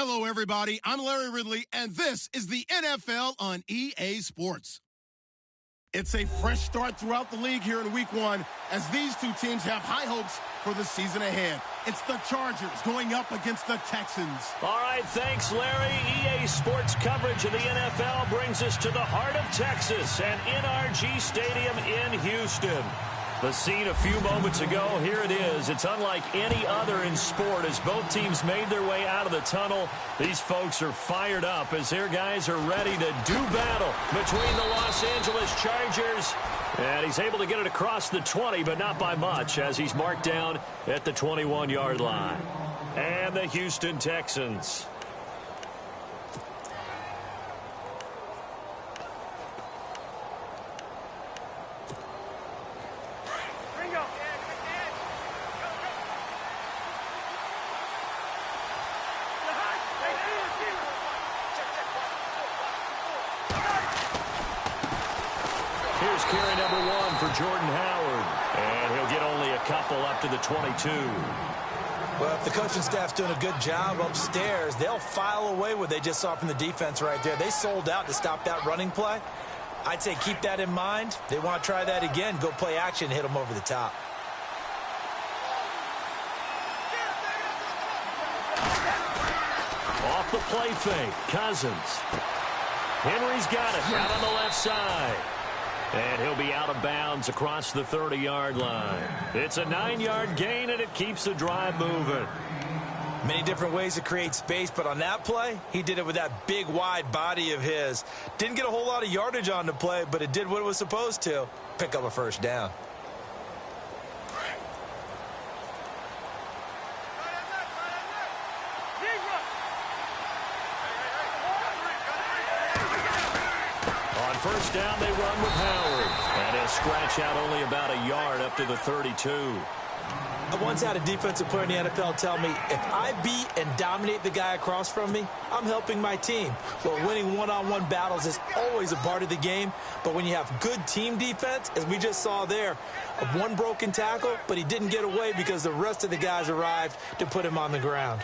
Hello, everybody. I'm Larry Ridley, and this is the NFL on EA Sports. It's a fresh start throughout the league here in Week 1 as these two teams have high hopes for the season ahead. It's the Chargers going up against the Texans. All right, thanks, Larry. EA Sports coverage of the NFL brings us to the heart of Texas and NRG Stadium in Houston. The scene a few moments ago, here it is. It's unlike any other in sport as both teams made their way out of the tunnel. These folks are fired up as their guys are ready to do battle between the Los Angeles Chargers. And he's able to get it across the 20, but not by much as he's marked down at the 21-yard line. And the Houston Texans. Here's carry number 1 for Jordan Howard. And he'll get only a couple up to the 22. Well, if the coaching staff's doing a good job upstairs, they'll file away what they just saw from the defense right there. They sold out to stop that running play. I'd say keep that in mind. They want to try that again. Go play action, hit them over the top. Off the play fake, Cousins. Henry's got it out on the left side. And he'll be out of bounds across the 30-yard line. It's a 9-yard gain, and it keeps the drive moving. Many different ways to create space, but on that play, he did it with that big, wide body of his. Didn't get a whole lot of yardage on the play, but it did what it was supposed to. Pick up a first down. First down, they run with Howard. And he'll scratch out only about a yard up to the 32. I once had a defensive player in the NFL tell me, if I beat and dominate the guy across from me, I'm helping my team. Well, winning one-on-one battles is always a part of the game, but when you have good team defense, as we just saw there, one broken tackle, but he didn't get away because the rest of the guys arrived to put him on the ground.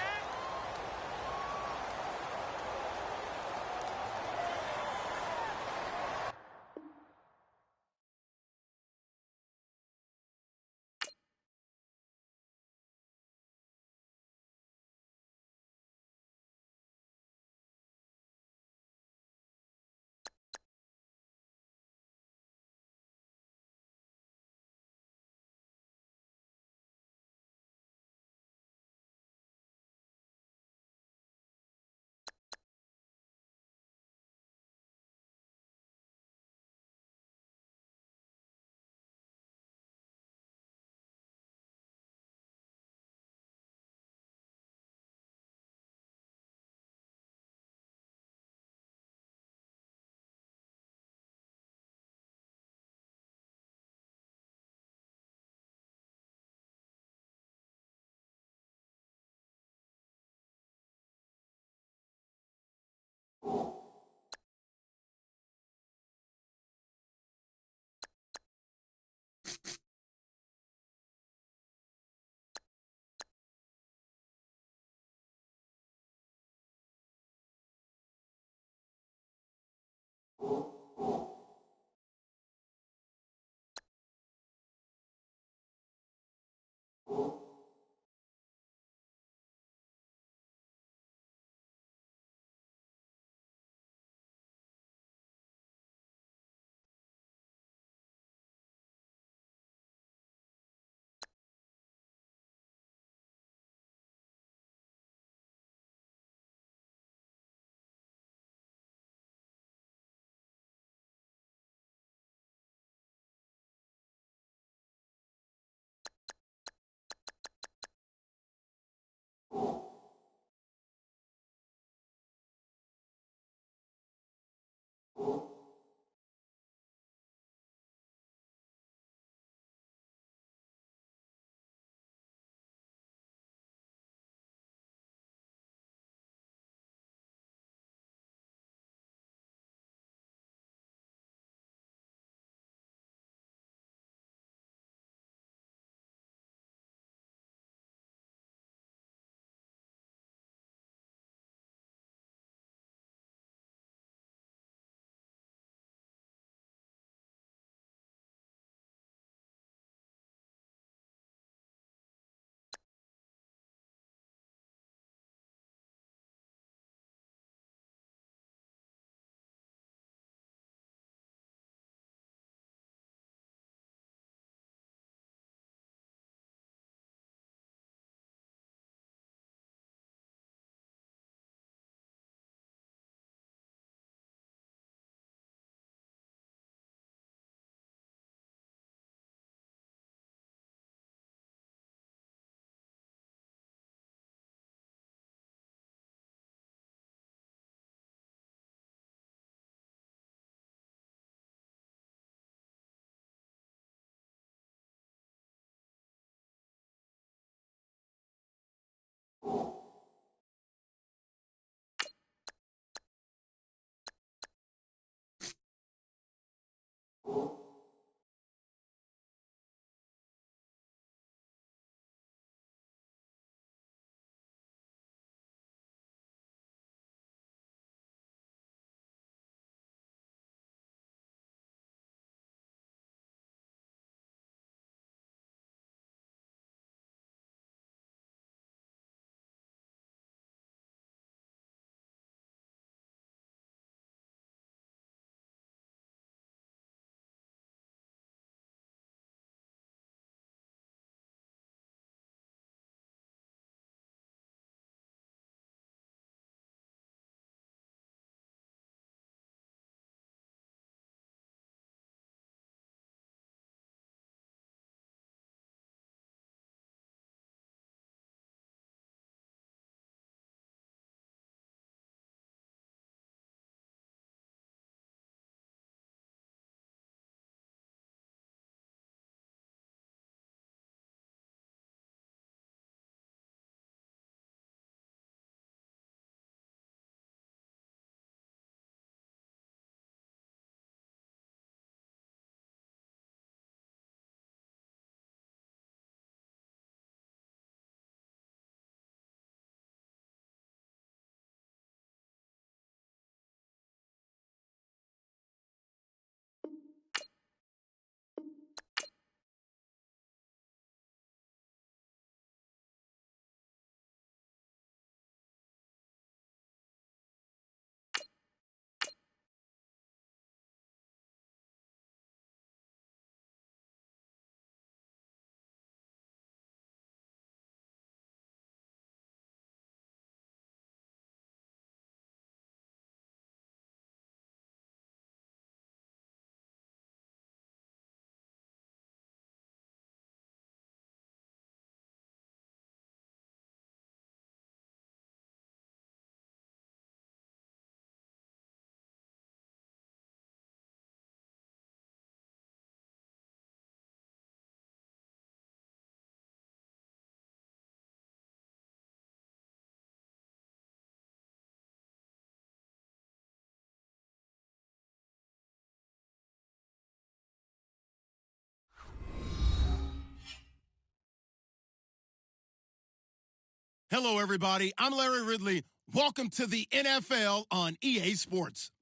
Hello, everybody. I'm Larry Ridley. Welcome to the NFL on EA Sports.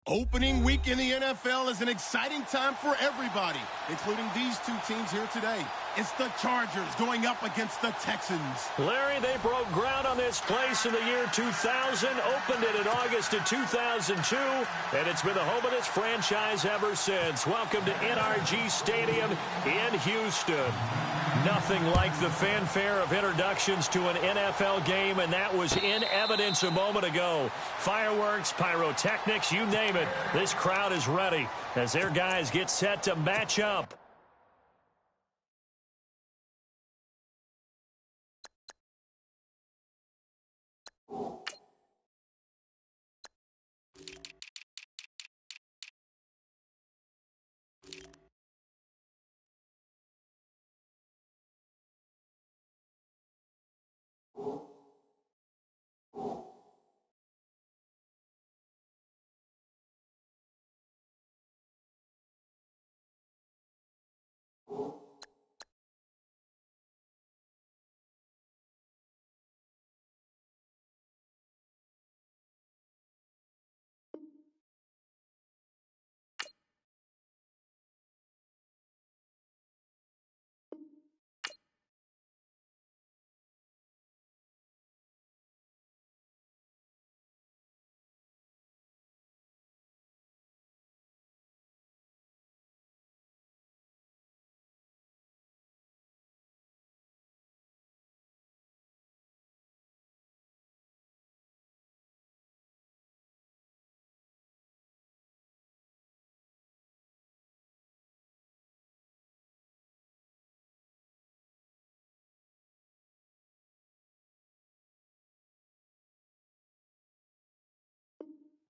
Opening week in the NFL is an exciting time for everybody, including these two teams here today. It's the Chargers going up against the Texans. Larry, they broke ground on this place in the year 2000, opened it in August of 2002, and it's been the home of this franchise ever since. Welcome to NRG Stadium in Houston. Nothing like the fanfare of introductions to an NFL game, and that was in evidence a moment ago. Fireworks, pyrotechnics, you name it. This crowd is ready as their guys get set to match up.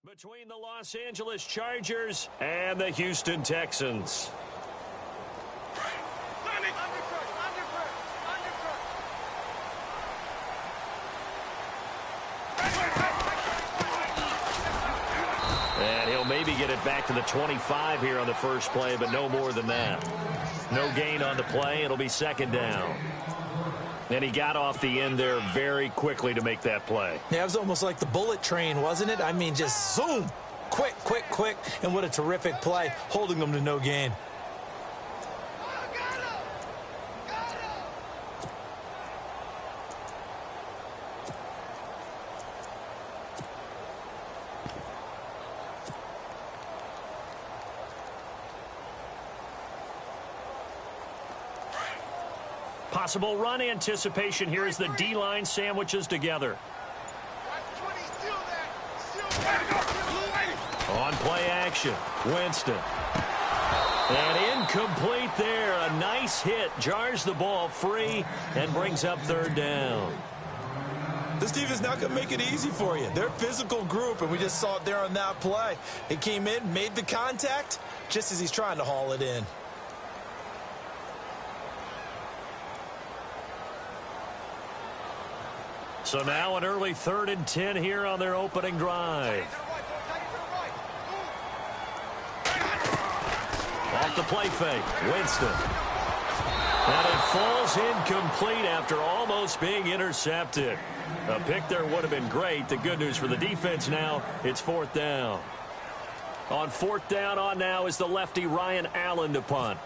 Between the Los Angeles Chargers and the Houston Texans. And he'll maybe get it back to the 25 here on the first play, but no more than that. No gain on the play. It'll be second down. And he got off the end there very quickly to make that play. Yeah, it was almost like the bullet train, wasn't it? I mean, just zoom. Quick, quick, quick. And what a terrific play, holding them to no gain. Possible run anticipation here as the D-line sandwiches together. On play action, Winston. And incomplete there. A nice hit. Jars the ball free and brings up third down. This team is not going to make it easy for you. They're a physical group, and we just saw it there on that play. He came in, made the contact, just as he's trying to haul it in. So now an early 3rd and 10 here on their opening drive. Off the play fake, Winston. And it falls incomplete after almost being intercepted. A pick there would have been great. The good news for the defense now, it's 4th down. On 4th down on now is the lefty Ryan Allen to punt.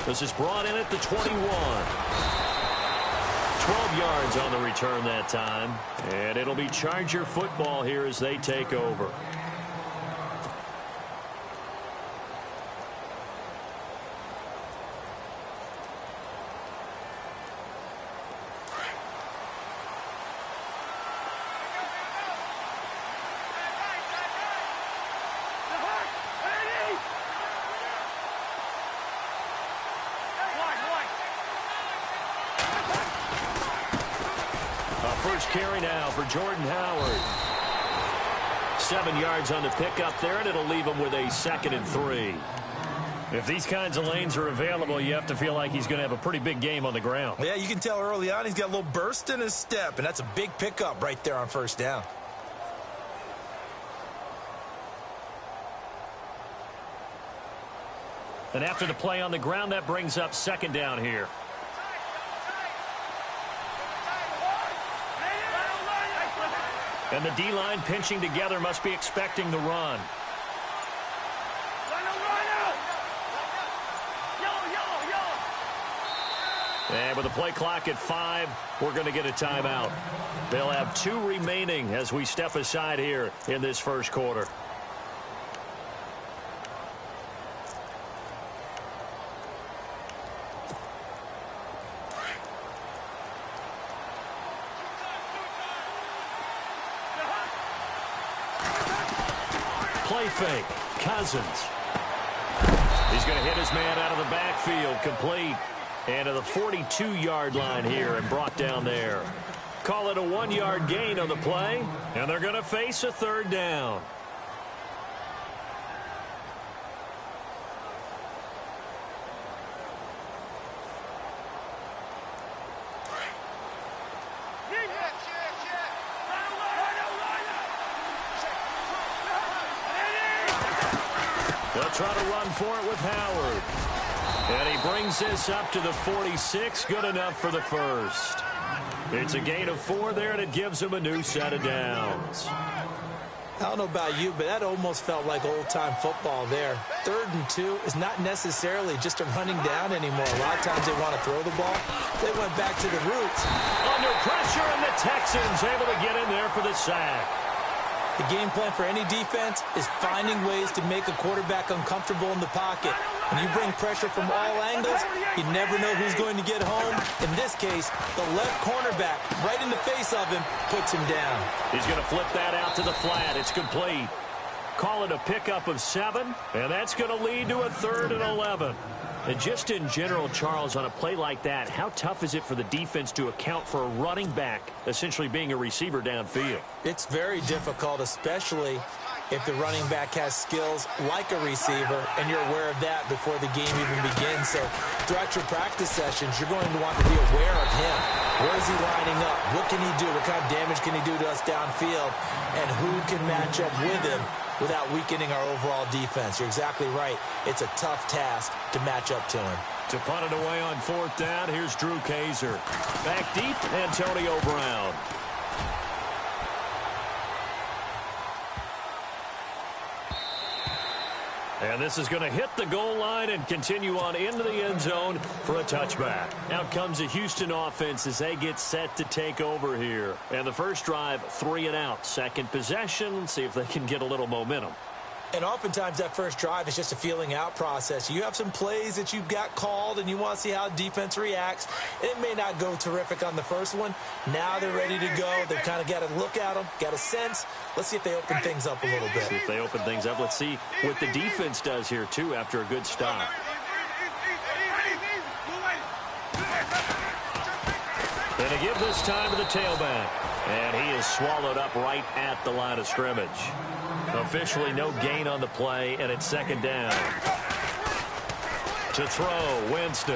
This is brought in at the 21. 12 yards on the return that time. And it'll be Charger football here as they take over. Carry now for Jordan Howard. 7 yards on the pickup there, and it'll leave him with a 2nd and 3. If these kinds of lanes are available, you have to feel like he's going to have a pretty big game on the ground. Yeah, you can tell early on he's got a little burst in his step, and that's a big pickup right there on 1st down. And after the play on the ground, that brings up second down here. And the D-line pinching together must be expecting the run. And with the play clock at 5, we're going to get a timeout. They'll have 2 remaining as we step aside here in this first quarter. Play fake. Cousins. He's going to hit his man out of the backfield. Complete. And to the 42-yard line here and brought down there. Call it a 1-yard gain on the play. And they're going to face a third down. They'll try to run for it with Howard. And he brings this up to the 46. Good enough for the first. It's a gain of 4 there, and it gives him a new set of downs. I don't know about you, but that almost felt like old-time football there. 3rd and 2 is not necessarily just a running down anymore. A lot of times they want to throw the ball. They went back to the roots. Under pressure, and the Texans able to get in there for the sack. The game plan for any defense is finding ways to make a quarterback uncomfortable in the pocket. When you bring pressure from all angles, you never know who's going to get home. In this case, the left cornerback, right in the face of him, puts him down. He's going to flip that out to the flat. It's complete. Call it a pickup of 7, and that's going to lead to a 3rd and 11. And just in general, Charles, on a play like that, how tough is it for the defense to account for a running back essentially being a receiver downfield? It's very difficult, especially if the running back has skills like a receiver, and you're aware of that before the game even begins. So throughout your practice sessions, you're going to want to be aware of him. Where is he lining up? What can he do? What kind of damage can he do to us downfield? And who can match up with him without weakening our overall defense? You're exactly right. It's a tough task to match up to him. To punt it away on 4th down, here's Drew Kaiser. Back deep, Antonio Brown. And this is going to hit the goal line and continue on into the end zone for a touchback. Out comes the Houston offense as they get set to take over here. And the first drive, 3 and out. Second possession, see if they can get a little momentum. And oftentimes that first drive is just a feeling out process. You have some plays that you've got called and you want to see how defense reacts. It may not go terrific on the first one. Now they're ready to go. They've kind of got to look at them, got a sense. Let's see if they open things up a little bit. See if they open things up. Let's see what the defense does here, too, after a good stop. And to give this time to the tailback. And he is swallowed up right at the line of scrimmage. Officially no gain on the play, and it's second down. To throw, Winston.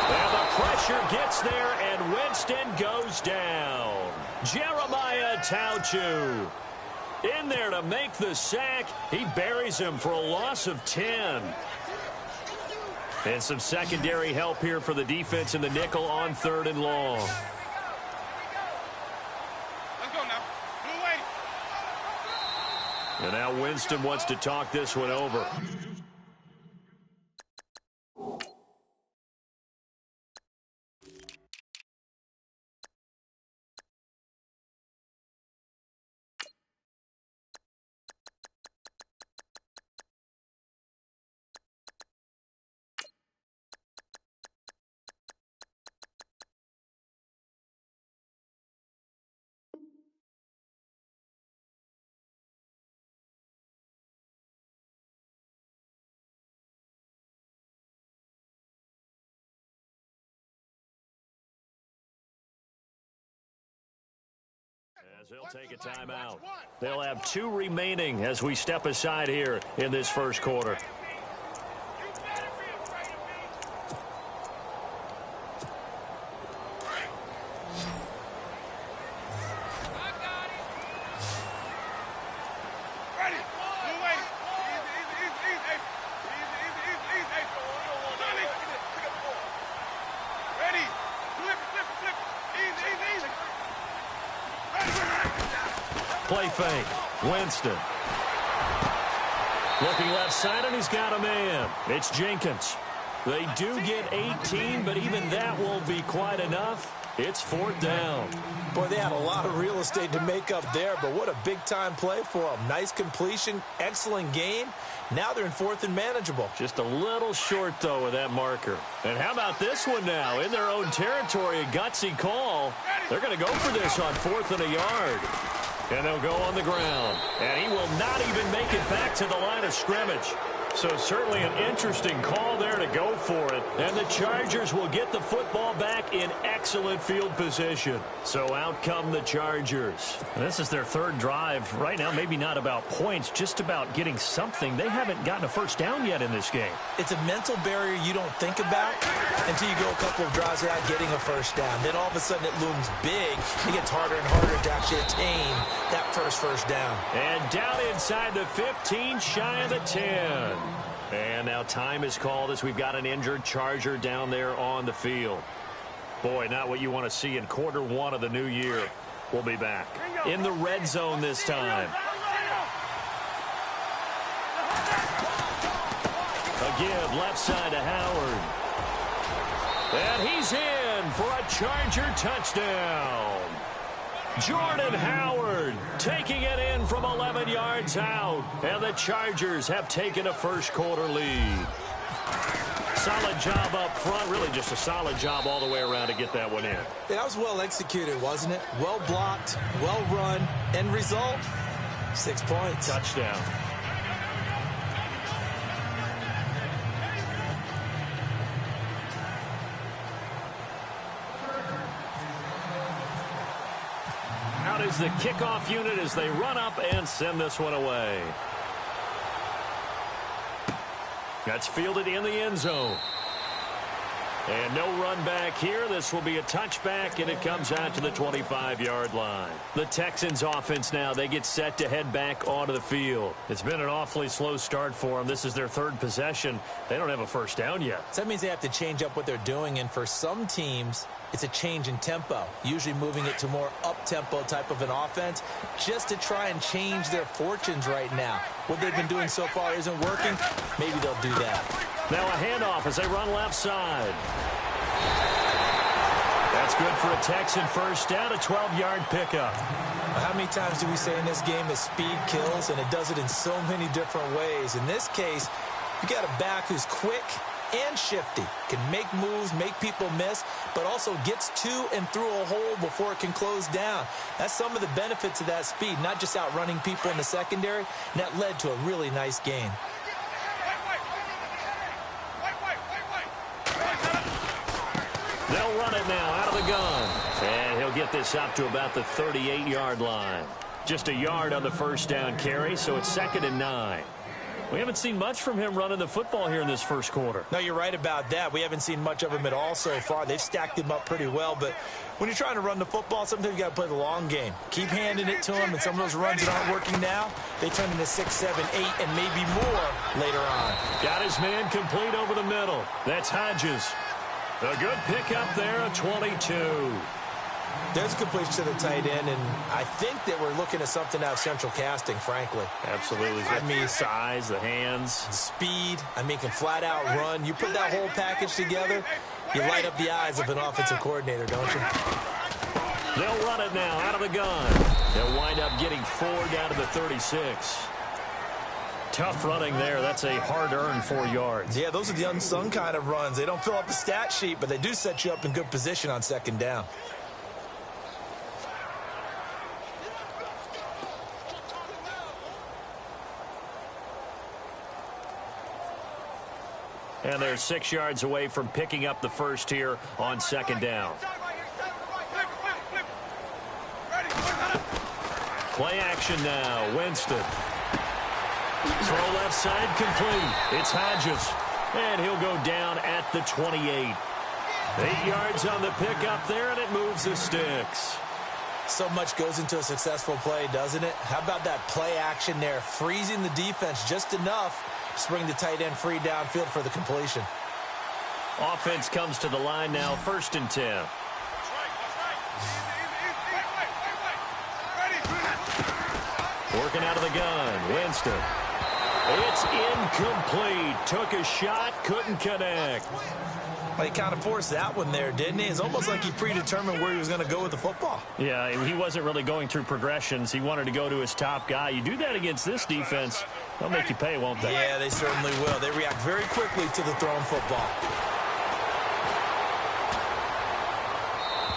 And the pressure gets there, and Winston goes down. Jeremiah Tauchu in there to make the sack. He buries him for a loss of 10. And some secondary help here for the defense in the nickel on 3rd and long. And now Winston wants to talk this one over. As they'll take a timeout. They'll have 2 remaining as we step aside here in this first quarter. play fake. Winston. Looking left side, and he's got a man. It's Jenkins. They do get 18, but even that won't be quite enough. It's 4th down. Boy, they had a lot of real estate to make up there, but what a big-time play for them. Nice completion, excellent gain. Now they're in 4th and manageable. Just a little short, though, with that marker. And how about this one now? In their own territory, a gutsy call. They're going to go for this on 4th and a yard. And they'll go on the ground. And he will not even make it back to the line of scrimmage. So certainly an interesting call there to go for it. And the Chargers will get the football back in excellent field position. So out come the Chargers. And this is their 3rd drive. Right now, maybe not about points, just about getting something. They haven't gotten a first down yet in this game. It's a mental barrier you don't think about until you go a couple of drives without getting a first down. Then all of a sudden it looms big. It gets harder and harder to actually attain that first down. And down inside the 15, shy of the 10. And now time is called as we've got an injured Charger down there on the field. Boy, not what you want to see in quarter 1 of the new year. We'll be back in the red zone this time. A give left side to Howard. And he's in for a Charger touchdown. Jordan Howard taking it in from 11 yards out. And the Chargers have taken a first-quarter lead. Solid job up front. Really just a solid job all the way around to get that one in. Yeah, that was well executed, wasn't it? Well blocked, well run. End result, 6 points. Touchdown. Out is the kickoff unit as they run up and send this one away. That's fielded in the end zone. And no run back here. This will be a touchback, and it comes out to the 25-yard line. The Texans offense now, they get set to head back onto the field. It's been an awfully slow start for them. This is their 3rd possession. They don't have a first down yet. So that means they have to change up what they're doing, and for some teams, it's a change in tempo, usually moving it to more up-tempo type of an offense just to try and change their fortunes right now. What they've been doing so far isn't working. Maybe they'll do that. Now a handoff as they run left side. That's good for a Texan first down, a 12-yard pickup. How many times do we say in this game that speed kills, and it does it in so many different ways? In this case, you got a back who's quick and shifty, can make moves, make people miss, but also gets to and through a hole before it can close down. That's some of the benefits of that speed, not just outrunning people in the secondary, and that led to a really nice gain. They'll run it now out of the gun. And he'll get this up to about the 38-yard line. Just a yard on the first down carry, so it's 2nd and 9. We haven't seen much from him running the football here in this first quarter. No, you're right about that. We haven't seen much of him at all so far. They've stacked him up pretty well, but when you're trying to run the football, sometimes you got to play the long game. Keep handing it to him, and some of those runs that aren't working now, they turn into 6, 7, 8, and maybe more later on. Got his man complete over the middle. That's Hodges. A good pickup there, a 22. There's a completion to the tight end, and I think that we're looking at something out of central casting, frankly. Absolutely. I mean, size, the hands. The speed, I mean, can flat out run. You put that whole package together, you light up the eyes of an offensive coordinator, don't you? They'll run it now out of the gun. They'll wind up getting 4 down to the 36. Tough running there. That's a hard-earned 4 yards. Yeah, those are the unsung kind of runs. They don't fill up the stat sheet, but they do set you up in good position on 2nd down. And they're 6 yards away from picking up the first here on 2nd down. Play action now. Winston. Throw left side complete. It's Hodges. And he'll go down at the 28. 8 yards on the pickup there, and it moves the sticks. So much goes into a successful play, doesn't it? How about that play action there? Freezing the defense just enough to bring the tight end free downfield for the completion. Offense comes to the line now, 1st and 10. Working out of the gun. Winston. It's incomplete. Took a shot, couldn't connect. Well, he kind of forced that one there, didn't he? It's almost like he predetermined where he was going to go with the football. Yeah, he wasn't really going through progressions. He wanted to go to his top guy. You do that against this defense, they'll make you pay, won't they? Yeah, they certainly will. They react very quickly to the thrown football.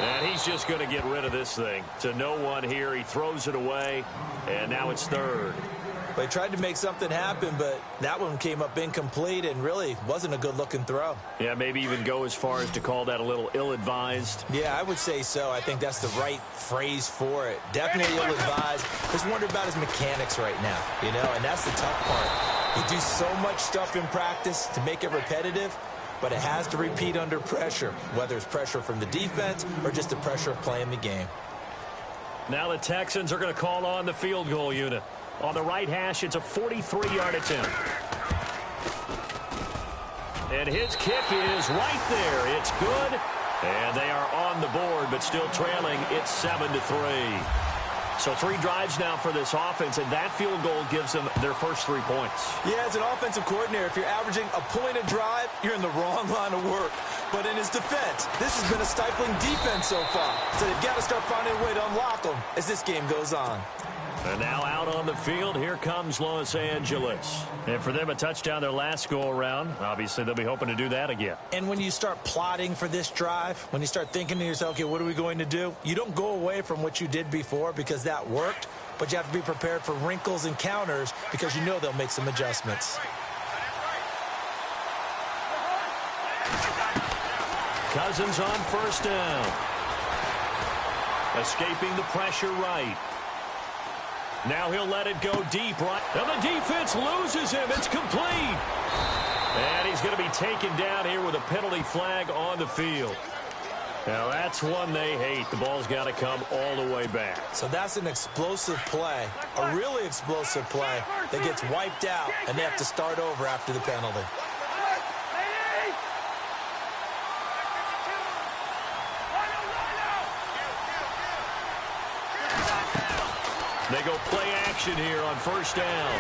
And he's just going to get rid of this thing. To no one here. He throws it away, and now it's third. They tried to make something happen, but that one came up incomplete and really wasn't a good-looking throw. Yeah, maybe even go as far as to call that a little ill-advised. Yeah, I would say so. I think that's the right phrase for it. Definitely ill-advised. Just wonder about his mechanics right now, you know, and that's the tough part. You do so much stuff in practice to make it repetitive, but it has to repeat under pressure, whether it's pressure from the defense or just the pressure of playing the game. Now the Texans are going to call on the field goal unit. On the right hash, it's a 43-yard attempt. And his kick is right there. It's good. And they are on the board, but still trailing. It's 7-3. So 3 drives now for this offense, and that field goal gives them their first 3 points. Yeah, as an offensive coordinator, if you're averaging a point a drive, you're in the wrong line of work. But in his defense, this has been a stifling defense so far. So they've got to start finding a way to unlock them as this game goes on. And now out on the field, here comes Los Angeles. And for them, a touchdown their last go-around. Obviously, they'll be hoping to do that again. And when you start plotting for this drive, when you start thinking to yourself, okay, what are we going to do? You don't go away from what you did before because that worked, but you have to be prepared for wrinkles and counters because you know they'll make some adjustments. Cousins on first down. Escaping the pressure right. Now he'll let it go deep right. And the defense loses him. It's complete. And he's going to be taken down here with a penalty flag on the field. Now that's one they hate. The ball's got to come all the way back. So that's an explosive play, a really explosive play that gets wiped out, and they have to start over after the penalty. They go play action here on first down.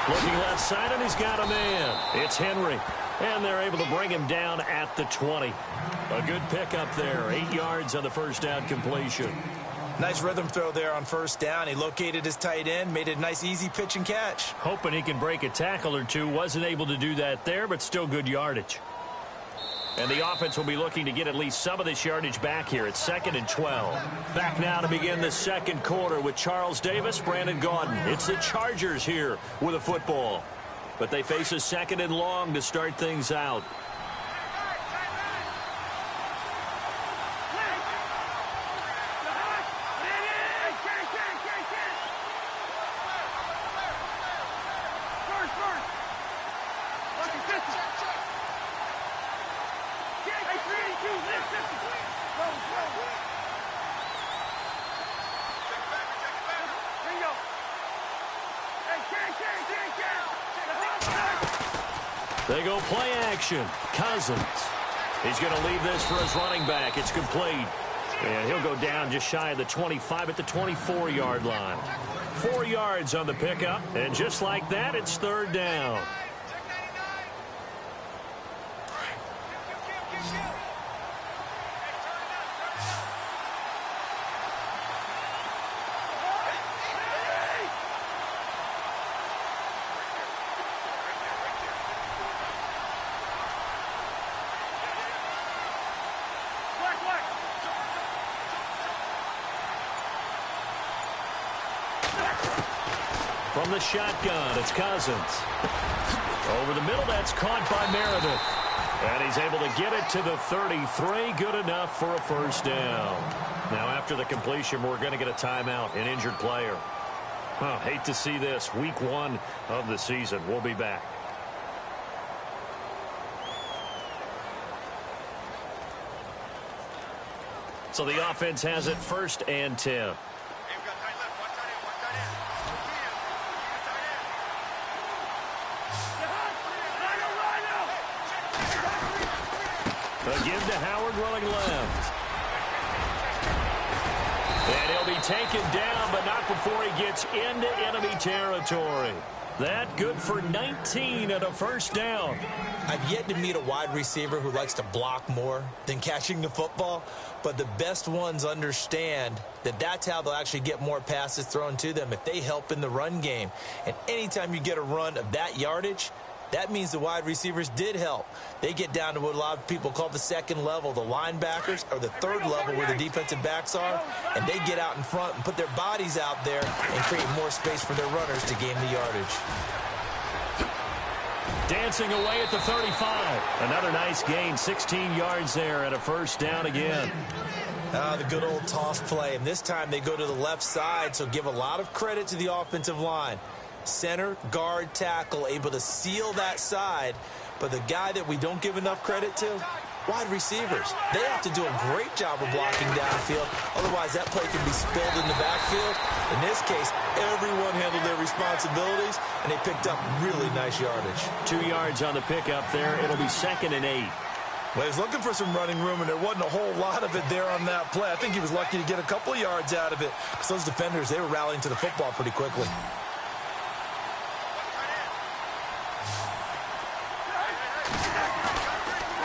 Looking left side, and he's got a man. It's Henry. And they're able to bring him down at the 20. A good pickup there. 8 yards on the first down completion. Nice rhythm throw there on first down. He located his tight end, made it a nice, easy pitch and catch. Hoping he can break a tackle or two. Wasn't able to do that there, but still good yardage. And the offense will be looking to get at least some of this yardage back here. It's 2nd and 12. Back now to begin the second quarter with Charles Davis, Brandon Gaudin. It's the Chargers here with a football. But they face a 2nd and long to start things out. They go play action. Cousins. He's going to leave this for his running back. It's complete. And he'll go down just shy of the 25 at the 24-yard line. 4 yards on the pickup. And just like that, it's third down. From the shotgun, it's Cousins. Over the middle, that's caught by Meredith. And he's able to get it to the 33. Good enough for a first down. Now, after the completion, we're going to get a timeout, an injured player. Oh, hate to see this. Week 1 of the season. We'll be back. So the offense has it 1st and 10. A give to Howard running left. And he'll be taken down, but not before he gets into enemy territory. That good for 19 and a first down. I've yet to meet a wide receiver who likes to block more than catching the football, but the best ones understand that that's how they'll actually get more passes thrown to them if they help in the run game. And anytime you get a run of that yardage, that means the wide receivers did help. They get down to what a lot of people call the second level, the linebackers, or the third level where the defensive backs are, and they get out in front and put their bodies out there and create more space for their runners to gain the yardage. Dancing away at the 35. Another nice gain, 16 yards there and a first down again. The good old toss play, and this time they go to the left side, so give a lot of credit to the offensive line. Center, guard, tackle, able to seal that side. But the guy that we don't give enough credit to, wide receivers. They have to do a great job of blocking downfield. Otherwise, that play can be spilled in the backfield. In this case, everyone handled their responsibilities, and they picked up really nice yardage. 2 yards on the pickup there. It'll be 2nd and 8. Well, he was looking for some running room, and there wasn't a whole lot of it there on that play. I think he was lucky to get a couple of yards out of it, because those defenders, they were rallying to the football pretty quickly.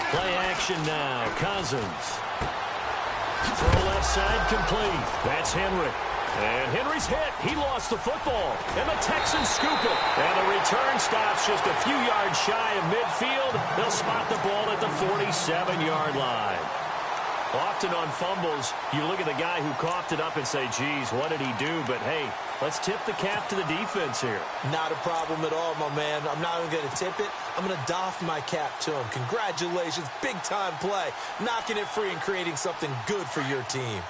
Play action now. Cousins. Throw left side complete. That's Henry. And Henry's hit. He lost the football. And the Texans scoop it. And the return stops just a few yards shy of midfield. They'll spot the ball at the 47-yard line. Often on fumbles, you look at the guy who coughed it up and say, geez, what did he do? But, hey, let's tip the cap to the defense here. Not a problem at all, my man. I'm not even going to tip it. I'm going to doff my cap to him. Congratulations. Big-time play. Knocking it free and creating something good for your team.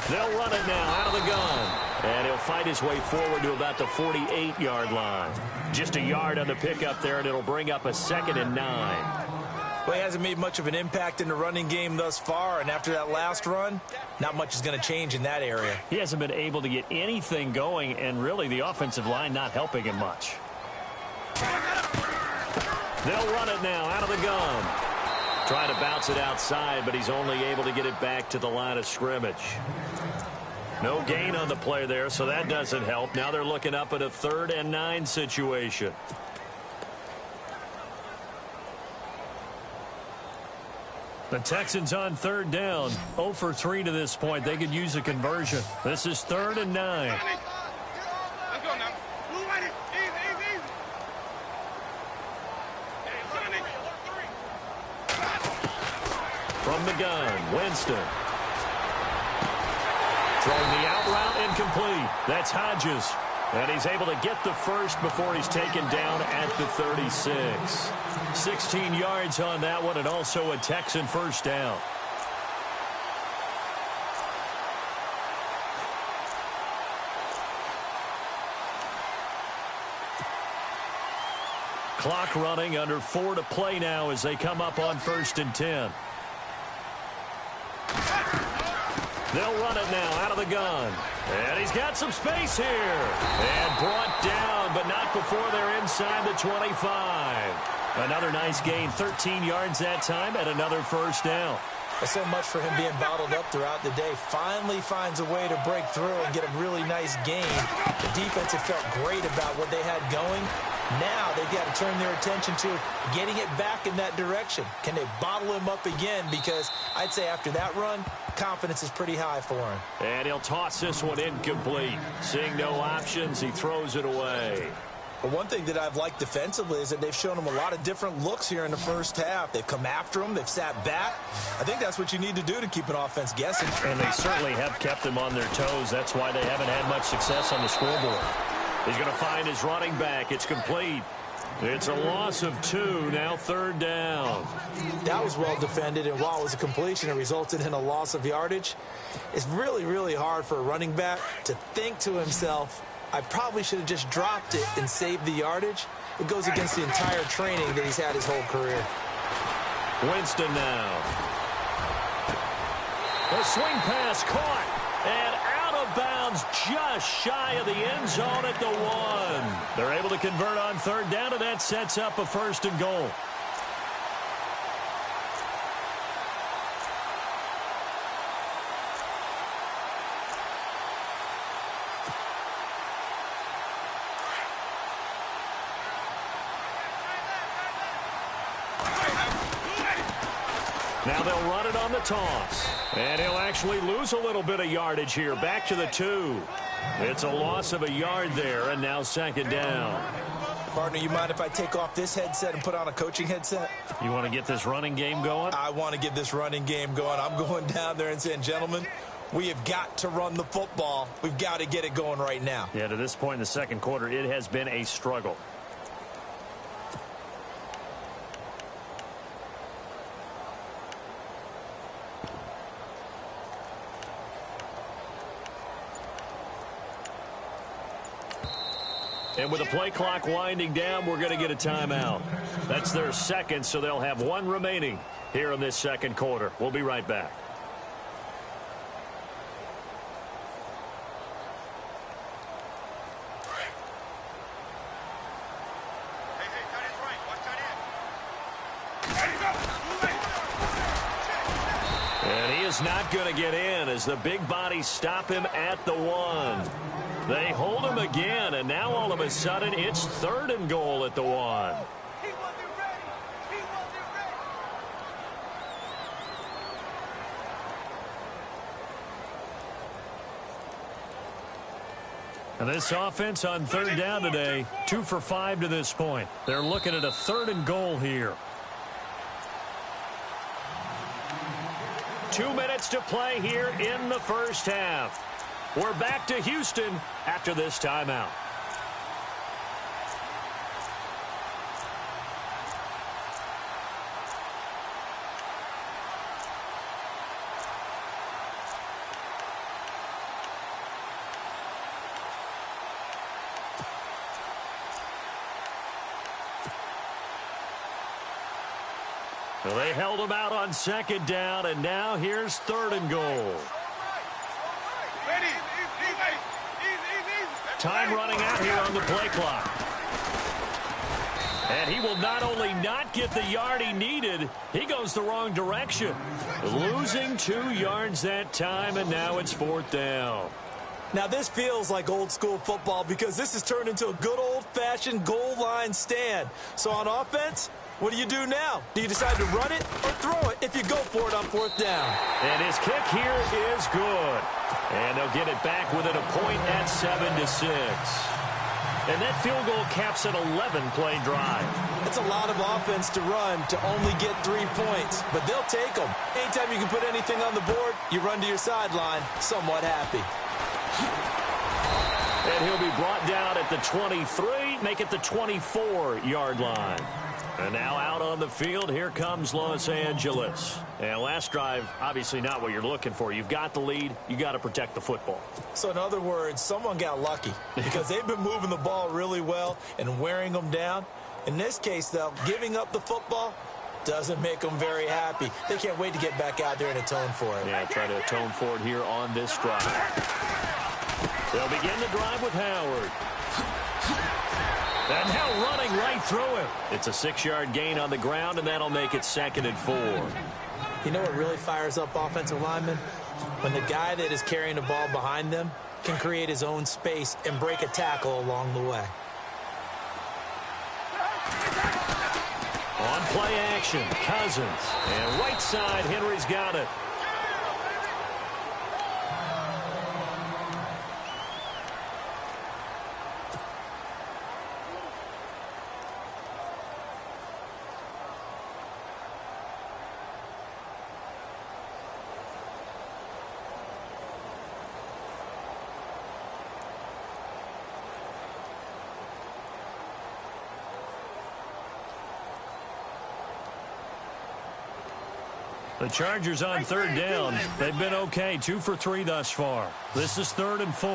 They'll run it now out of the gun. And he'll fight his way forward to about the 48-yard line. Just a yard on the pickup there, and it'll bring up a 2nd and 9. Well, he hasn't made much of an impact in the running game thus far, and after that last run, not much is going to change in that area. He hasn't been able to get anything going, and really the offensive line not helping him much. They'll run it now out of the gun. Trying to bounce it outside, but he's only able to get it back to the line of scrimmage. No gain on the play there, so that doesn't help. Now they're looking up at a 3rd and 9 situation. The Texans on 3rd down. 0 for 3 to this point. They could use a conversion. This is 3rd and 9. Let's go now. From the gun, Winston. Throwing the out route incomplete. That's Hodges. And he's able to get the first before he's taken down at the 36. 16 yards on that one, and also a Texan first down. Clock running, under 4 to play now as they come up on 1st and 10. They'll run it now out of the gun. And he's got some space here. And brought down, but not before they're inside the 25. Another nice gain, 13 yards that time, and another first down. So much for him being bottled up throughout the day. Finally finds a way to break through and get a really nice gain. The defense had felt great about what they had going. Now they've got to turn their attention to getting it back in that direction. Can they bottle him up again? Because I'd say after that run, confidence is pretty high for him. And he'll toss this one incomplete. Seeing no options, he throws it away. But one thing that I've liked defensively is that they've shown him a lot of different looks here in the first half. They've come after him. They've sat back. I think that's what you need to do to keep an offense guessing. And they certainly have kept them on their toes. That's why they haven't had much success on the scoreboard. He's going to find his running back. It's complete. It's a loss of 2. Now 3rd down. That was well defended, and while it was a completion, it resulted in a loss of yardage. It's really, really hard for a running back to think to himself, I probably should have just dropped it and saved the yardage. It goes against the entire training that he's had his whole career. Winston now. A swing pass caught and out of bounds. inbounds just shy of the end zone at the 1. They're able to convert on third down, and that sets up a first and goal. Now they'll run it on the toss. And he'll actually lose a little bit of yardage here. Back to the 2. It's a loss of a yard there, and now second down. Partner, you mind if I take off this headset and put on a coaching headset? You want to get this running game going? I want to get this running game going. I'm going down there and saying, gentlemen, we have got to run the football. We've got to get it going right now. Yeah, to this point in the second quarter, it has been a struggle. And with the play clock winding down, we're going to get a timeout. That's their second, so they'll have one remaining here in this second quarter. We'll be right back. And he is not going to get in as the big bodies stop him at the 1. They hold him again, and now all of a sudden it's third and goal at the 1. And this offense on third down today, 2 for 5 to this point. They're looking at a third and goal here. 2 minutes to play here in the first half. We're back to Houston after this timeout. Well, they held him out on second down, and now here's third and goal. Time running out here on the play clock. And he will not only not get the yard he needed, he goes the wrong direction. Losing 2 yards that time, and now it's fourth down. Now this feels like old school football because this has turned into a good old-fashioned goal line stand. So on offense, what do you do now? Do you decide to run it or throw it if you go for it on fourth down? And his kick here is good. And they'll get it back within a point at 7-6. And that field goal caps an 11-play drive. It's a lot of offense to run to only get 3 points, but they'll take them. Anytime you can put anything on the board, you run to your sideline somewhat happy. And he'll be brought down at the 23, make it the 24-yard line. And now out on the field, here comes Los Angeles. And last drive, obviously not what you're looking for. You've got the lead. You got to protect the football. So in other words, someone got lucky because they've been moving the ball really well and wearing them down. In this case, though, giving up the football doesn't make them very happy. They can't wait to get back out there and atone for it. Yeah, try to atone for it here on this drive. They'll begin the drive with Howard. And now running right through him. It's a 6-yard gain on the ground, and that'll make it 2nd and 4. You know what really fires up offensive linemen? When the guy that is carrying the ball behind them can create his own space and break a tackle along the way. On play action, Cousins. And right side, Henry's got it. The Chargers on third down. They've been okay, 2 for 3 thus far. This is 3rd and 4.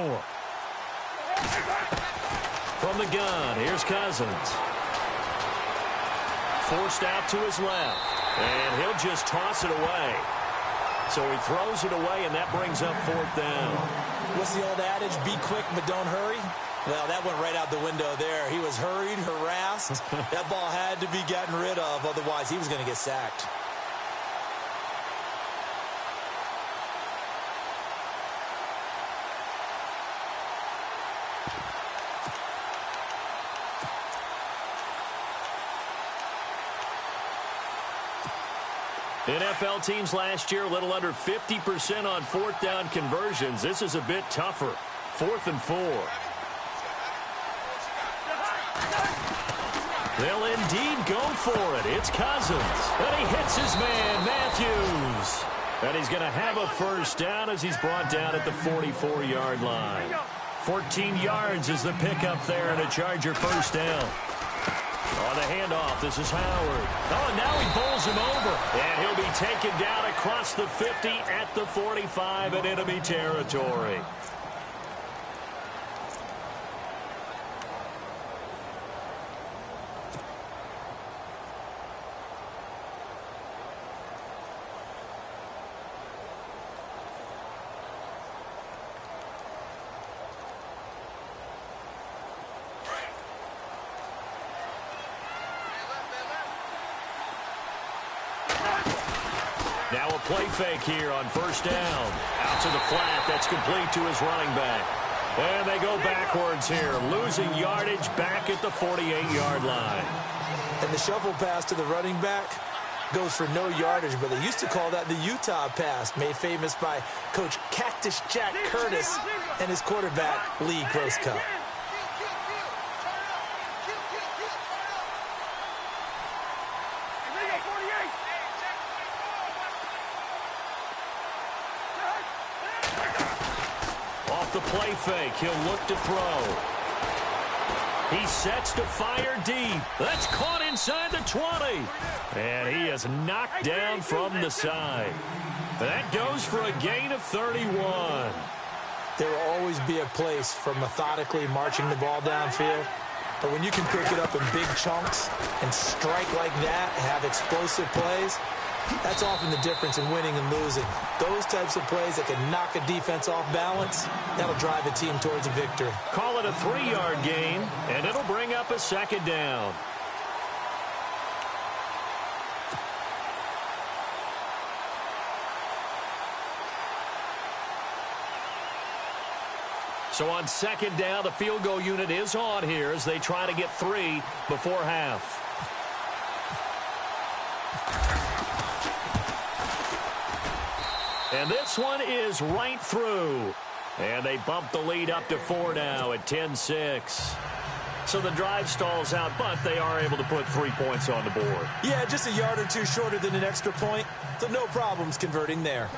From the gun, here's Cousins. Forced out to his left. And he'll just toss it away. So he throws it away, and that brings up 4th down. What's the old adage? Be quick, but don't hurry. Well, that went right out the window there. He was hurried, harassed. That ball had to be gotten rid of. Otherwise, he was going to get sacked. NFL teams last year a little under 50% on 4th down conversions. This is a bit tougher. 4th and 4. They'll indeed go for it. It's Cousins. And he hits his man, Matthews. And he's going to have a 1st down as he's brought down at the 44-yard line. 14 yards is the pickup there and a Charger 1st down. On the handoff, this is Howard. Oh, and now he bowls him over. And he'll be taken down across the 50 at the 45 in enemy territory. Now a play fake here on 1st down. Out to the flat. That's complete to his running back. And they go backwards here, losing yardage back at the 48-yard line. And the shuffle pass to the running back goes for no yardage, but they used to call that the Utah pass, made famous by Coach Cactus Jack Curtis and his quarterback, Lee Grosscup. Off the play fake, he'll look to throw. He sets to fire deep. That's caught inside the 20. And he is knocked down from the side. That goes for a gain of 31. There will always be a place for methodically marching the ball downfield. But when you can pick it up in big chunks and strike like that and have explosive plays, that's often the difference in winning and losing. Those types of plays that can knock a defense off balance, that'll drive a team towards a victory. Call it a 3-yard gain, and it'll bring up a 2nd down. So on 2nd down, the field goal unit is on here as they try to get 3 before half. And this one is right through. And they bump the lead up to 4 now at 10-6. So the drive stalls out, but they are able to put 3 points on the board. Yeah, just a yard or two shorter than an extra point, so no problems converting there.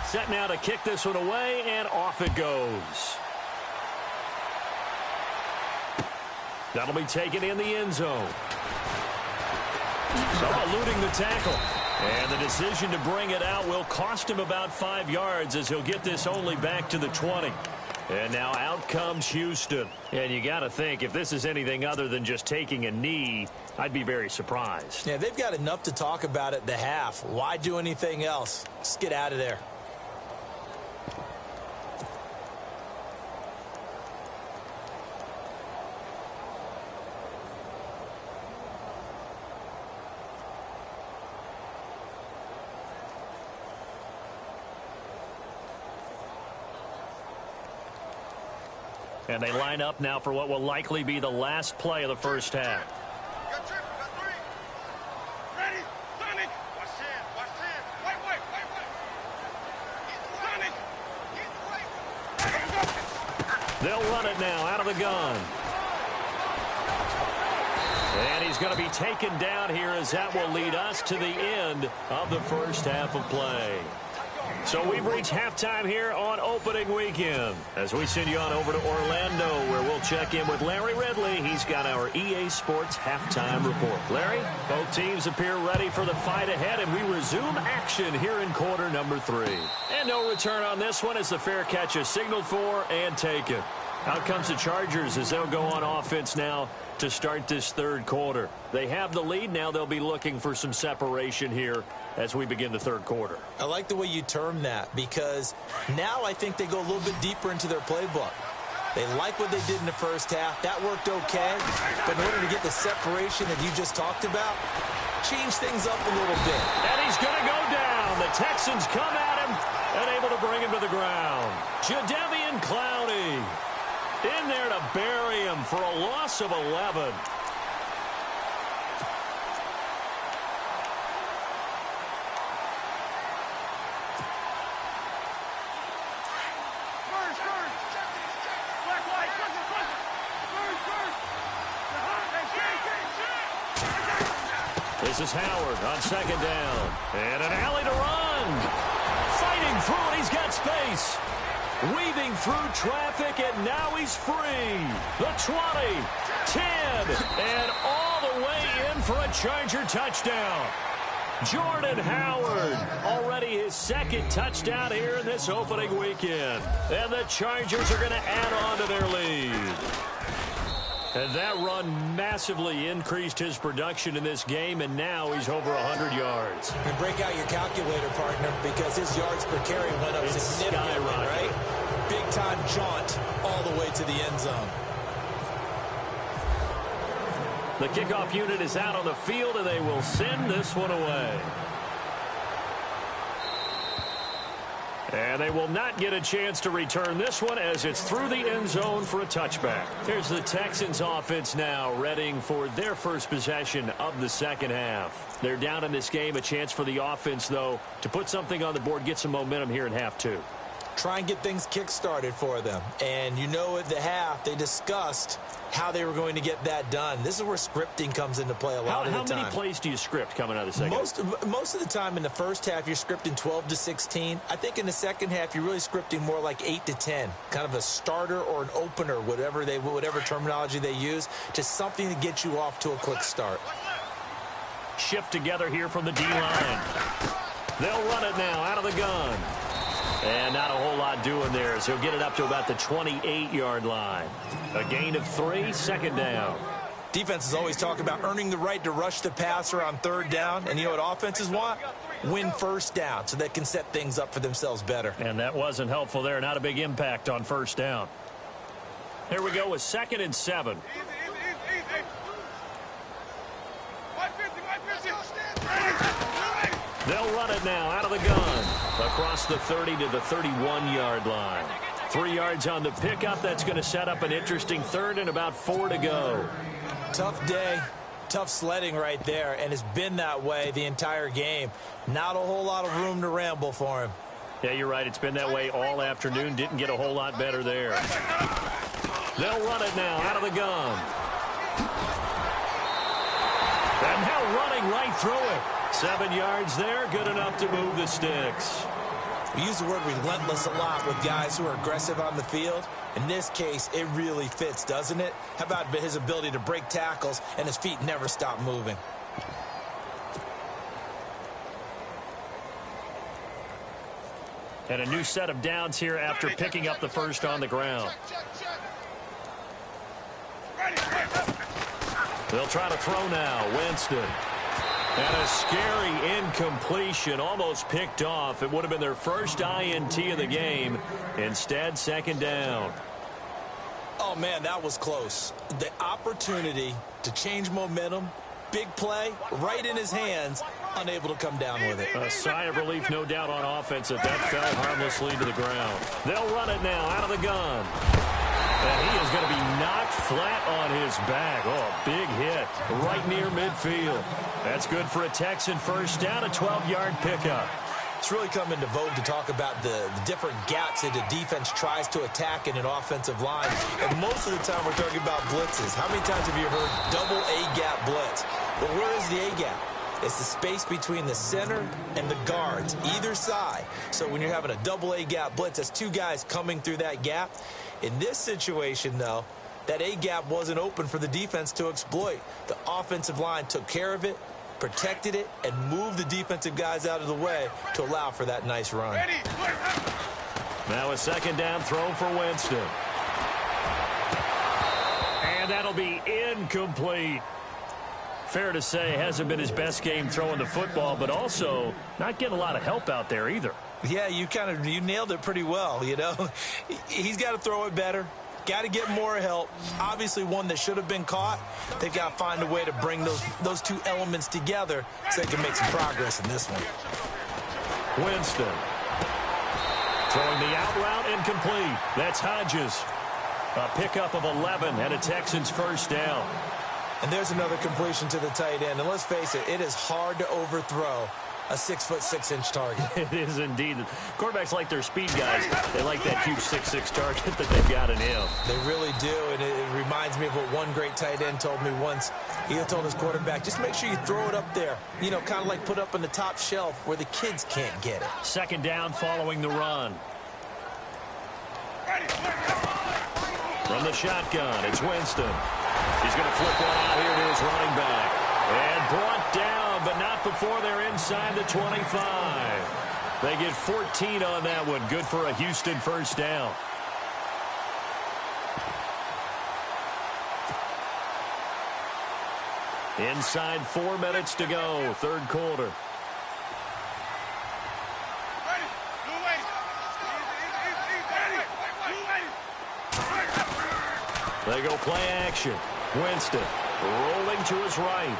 Set now to kick this one away, and off it goes. That'll be taken in the end zone. So eluding the tackle. And the decision to bring it out will cost him about 5 yards as he'll get this only back to the 20. And now out comes Houston. And you got to think, if this is anything other than just taking a knee, I'd be very surprised. Yeah, they've got enough to talk about at the half. Why do anything else? Just get out of there. And they line up now for what will likely be the last play of the first half. They'll run it now out of the gun. And he's going to be taken down here as that will lead us to the end of the first half of play. So we've reached halftime here on opening weekend as we send you on over to Orlando, where we'll check in with Larry Ridley. He's got our EA Sports halftime report. Larry, both teams appear ready for the fight ahead, and we resume action here in quarter number 3. And no return on this one as the fair catch is signaled for and taken. Out comes the Chargers as they'll go on offense now to start this third quarter. They have the lead. Now they'll be looking for some separation here as we begin the third quarter. I like the way you term that, because now I think they go a little bit deeper into their playbook. They like what they did in the first half. That worked okay. But in order to get the separation that you just talked about, change things up a little bit. And he's going to go down. The Texans come at him and able to bring him to the ground. Jadeveon Clowney in there to bury him for a loss of 11. This is Howard on second down. And an alley to run. Fighting through it. He's got space. Weaving through traffic, and now he's free. The 20, 10, and all the way in for a Charger touchdown. Jordan Howard, already his second touchdown here in this opening weekend. And the Chargers are going to add on to their lead. And that run massively increased his production in this game, and now he's over 100 yards. And break out your calculator, partner, because his yards per carry went up significantly, right? Big-time jaunt all the way to the end zone. The kickoff unit is out on the field, and they will send this one away. And they will not get a chance to return this one as it's through the end zone for a touchback. Here's the Texans offense now readying for their first possession of the second half. They're down in this game. A chance for the offense, though, to put something on the board, get some momentum here in half 2. Try and get things kick-started for them. And you know at the half, they discussed how they were going to get that done. This is where scripting comes into play a lot of the time. How many plays do you script coming out of the second half? Most of the time in the first half, you're scripting 12 to 16. I think in the second half, you're really scripting more like 8 to 10. Kind of a starter or an opener, whatever terminology they use. Just something to get you off to a quick start. Shift together here from the D-line. They'll run it now out of the gun. And not a whole lot doing there as he'll get it up to about the 28-yard line. A gain of 3, second down. Defenses always talk about earning the right to rush the passer on third down. And you know what offenses want? Win first down so they can set things up for themselves better. And that wasn't helpful there. Not a big impact on first down. Here we go with 2nd and 7. They'll run it now out of the gun. Across the 30 to the 31-yard line. 3 yards on the pickup. That's going to set up an interesting third and about 4 to go. Tough day. Tough sledding right there, and it's been that way the entire game. Not a whole lot of room to ramble for him. Yeah, you're right. It's been that way all afternoon. Didn't get a whole lot better there. They'll run it now out of the gun. And now running right through it. 7 yards there, good enough to move the sticks. We use the word relentless a lot with guys who are aggressive on the field. In this case, it really fits, doesn't it? How about his ability to break tackles and his feet never stop moving? And a new set of downs here after picking up the first on the ground. They'll try to throw now. Winston. And a scary incompletion, almost picked off. It would have been their first INT of the game. Instead, second down. Oh, man, that was close. The opportunity to change momentum, big play, right in his hands, unable to come down with it. A sigh of relief, no doubt, on offense that fell harmlessly to the ground. They'll run it now out of the gun. And he is going to be knocked flat on his back. Oh, a big hit right near midfield. That's good for a Texan first down, a 12-yard pickup. It's really come into vogue to talk about the different gaps that a defense tries to attack in an offensive line. And most of the time we're talking about blitzes. How many times have you heard double A-gap blitz? But where is the A-gap? It's the space between the center and the guards, either side. So when you're having a double-A gap blitz, that's two guys coming through that gap. In this situation, though, that A gap wasn't open for the defense to exploit. The offensive line took care of it, protected it, and moved the defensive guys out of the way to allow for that nice run. Now a second down throw for Winston. And that'll be incomplete. Fair to say, hasn't been his best game throwing the football, but also not getting a lot of help out there either. Yeah, you nailed it pretty well, you know. He's got to throw it better. Got to get more help. Obviously one that should have been caught. They've got to find a way to bring those two elements together so they can make some progress in this one. Winston. Throwing the out route incomplete. That's Hodges. A pickup of 11 and a Texans first down. And there's another completion to the tight end. And let's face it, it is hard to overthrow a 6'6" target. It is indeed. Quarterbacks like their speed guys. They like that huge 6'6" target that they've got in him. They really do, and it reminds me of what one great tight end told me once. He told his quarterback, just make sure you throw it up there. You know, kind of like put up on the top shelf where the kids can't get it. Second down following the run. From the shotgun, it's Winston. He's going to flip one out here to his running back. And brought down, but not before they're inside the 25. They get 14 on that one. Good for a Houston first down. Inside 4 minutes to go, third quarter. They go play action. Winston rolling to his right.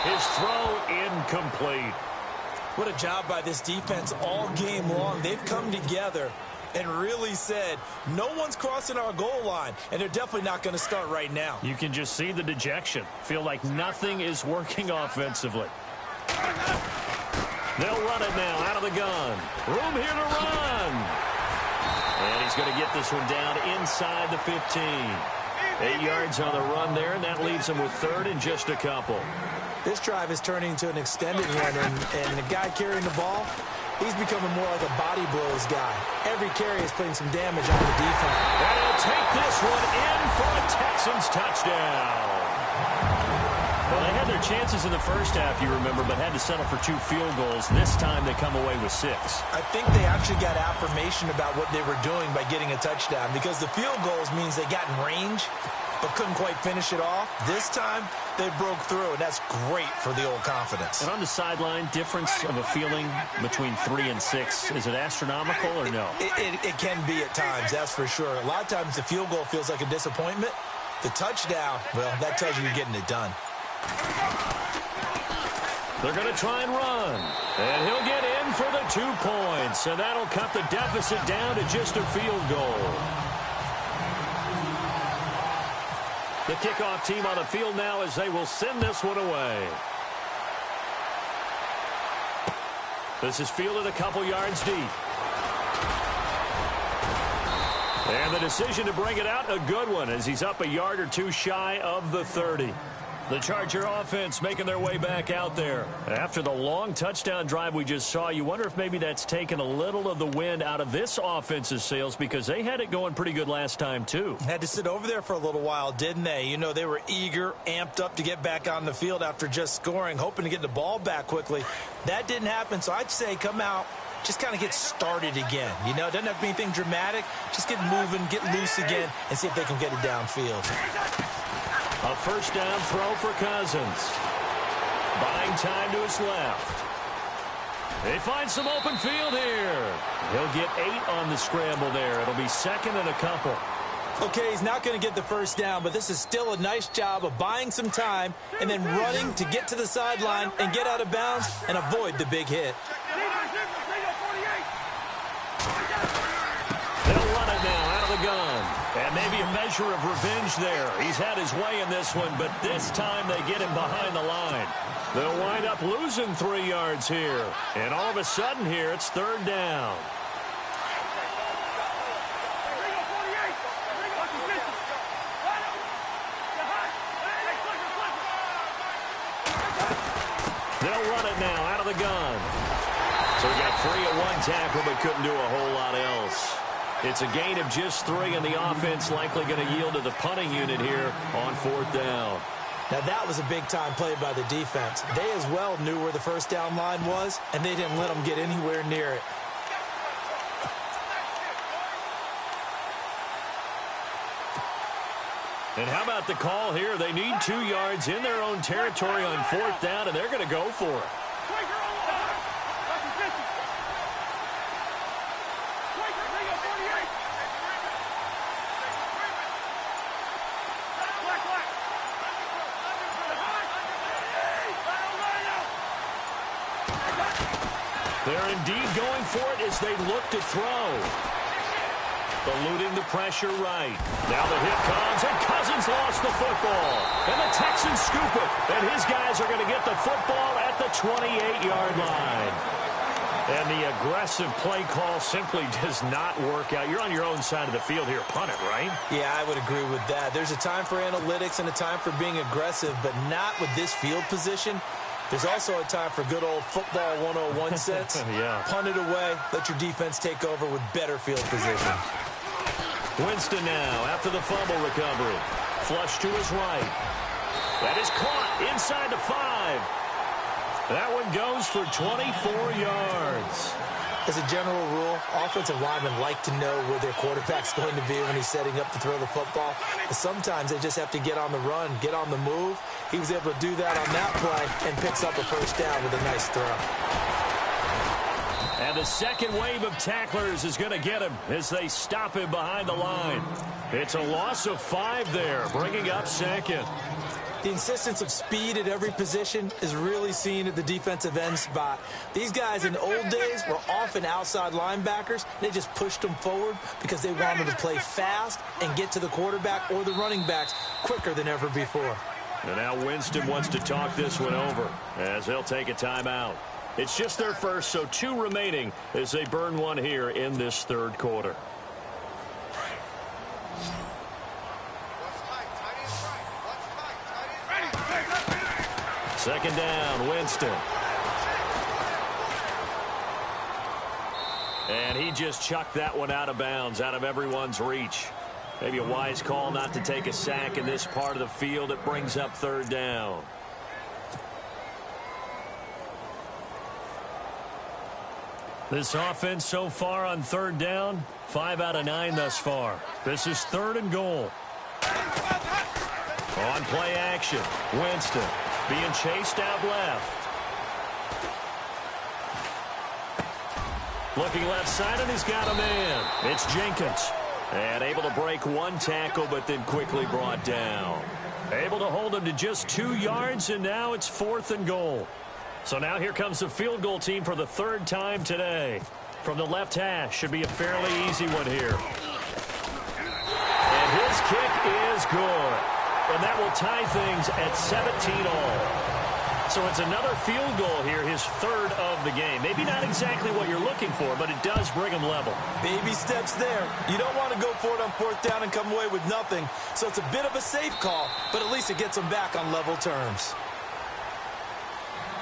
His throw incomplete. What a job by this defense all game long. They've come together and really said, no one's crossing our goal line, and they're definitely not going to start right now. You can just see the dejection. Feel like nothing is working offensively. They'll run it now out of the gun. Room here to run. And he's going to get this one down inside the 15. 8 yards on the run there, and that leaves him with third and just a couple. This drive is turning into an extended one, and the guy carrying the ball, he's becoming more like a body blows guy. Every carry is putting some damage on the defense. And he'll take this one in for a Texans touchdown. Well, they had their chances in the first half, you remember, but had to settle for 2 field goals. This time they come away with 6. I think they actually got affirmation about what they were doing by getting a touchdown, because the field goals means they got in range but couldn't quite finish it off. This time they broke through, and that's great for the old confidence. And on the sideline, difference of a feeling between 3 and 6, is it astronomical or no? It can be at times, that's for sure. A lot of times the field goal feels like a disappointment. The touchdown, well, that tells you you're getting it done. They're going to try and run. And he'll get in for the 2 points. And that'll cut the deficit down to just a field goal. The kickoff team on the field now as they will send this one away. This is fielded a couple yards deep. And the decision to bring it out, a good one, as he's up a yard or 2 shy of the 30. The Charger offense making their way back out there. After the long touchdown drive we just saw, you wonder if maybe that's taken a little of the wind out of this offense's sails, because they had it going pretty good last time too. Had to sit over there for a little while, didn't they? You know, they were eager, amped up to get back on the field after just scoring, hoping to get the ball back quickly. That didn't happen, so I'd say come out, just kind of get started again. You know, it doesn't have to be anything dramatic. Just get moving, get loose again, and see if they can get it downfield. A first down throw for Cousins. Buying time to his left. They find some open field here. He'll get 8 on the scramble there. It'll be second and a couple. Okay, he's not going to get the first down, but this is still a nice job of buying some time and then running to get to the sideline and get out of bounds and avoid the big hit. They'll run it now out of the gun. And maybe a measure of revenge there. He's had his way in this one, but this time they get him behind the line. They'll wind up losing 3 yards here. And all of a sudden here, it's third down. run it now out of the gun. So he got free at one tackle but couldn't do a whole lot else. It's a gain of just 3, and the offense likely going to yield to the punting unit here on 4th down. Now, that was a big-time play by the defense. They as well knew where the first down line was, and they didn't let them get anywhere near it. And how about the call here? They need 2 yards in their own territory on 4th down, and they're going to go for it. They're indeed going for it as they look to throw. Eluding the pressure right. Now the hit comes, and Cousins lost the football. And the Texans scoop it. And his guys are going to get the football at the 28-yard line. And the aggressive play call simply does not work out. You're on your own side of the field here. Punt it, right? Yeah, I would agree with that. There's a time for analytics and a time for being aggressive, but not with this field position. There's also a time for good old football 101 sense. Yeah. Punt it away. Let your defense take over with better field position. Winston now after the fumble recovery. Flush to his right. That is caught inside the 5. That one goes for 24 yards. As a general rule, offensive linemen like to know where their quarterback's going to be when he's setting up to throw the football. But sometimes they just have to get on the run, get on the move. He was able to do that on that play and picks up a first down with a nice throw. And the second wave of tacklers is going to get him as they stop him behind the line. It's a loss of 5 there, bringing up second. The insistence of speed at every position is really seen at the defensive end spot. These guys in the old days were often outside linebackers. They just pushed them forward because they wanted to play fast and get to the quarterback or the running backs quicker than ever before. And now Winston wants to talk this one over as they'll take a timeout. It's just their first, so 2 remaining as they burn one here in this 3rd quarter. Second down, Winston. And he just chucked that one out of bounds, out of everyone's reach. Maybe a wise call not to take a sack in this part of the field. It brings up 3rd down. This offense so far on 3rd down, 5 out of 9 thus far. This is 3rd and goal. On play action, Winston being chased out left. Looking left side, and he's got a man. It's Jenkins. And able to break 1 tackle, but then quickly brought down. Able to hold him to just 2 yards, and now it's 4th and goal. So now here comes the field goal team for the 3rd time today. From the left hash, should be a fairly easy one here. And his kick is good. And that will tie things at 17 all. So it's another field goal here, his 3rd of the game. Maybe not exactly what you're looking for, but it does bring him level. Baby steps there. You don't want to go for it on 4th down and come away with nothing. So it's a bit of a safe call, but at least it gets them back on level terms.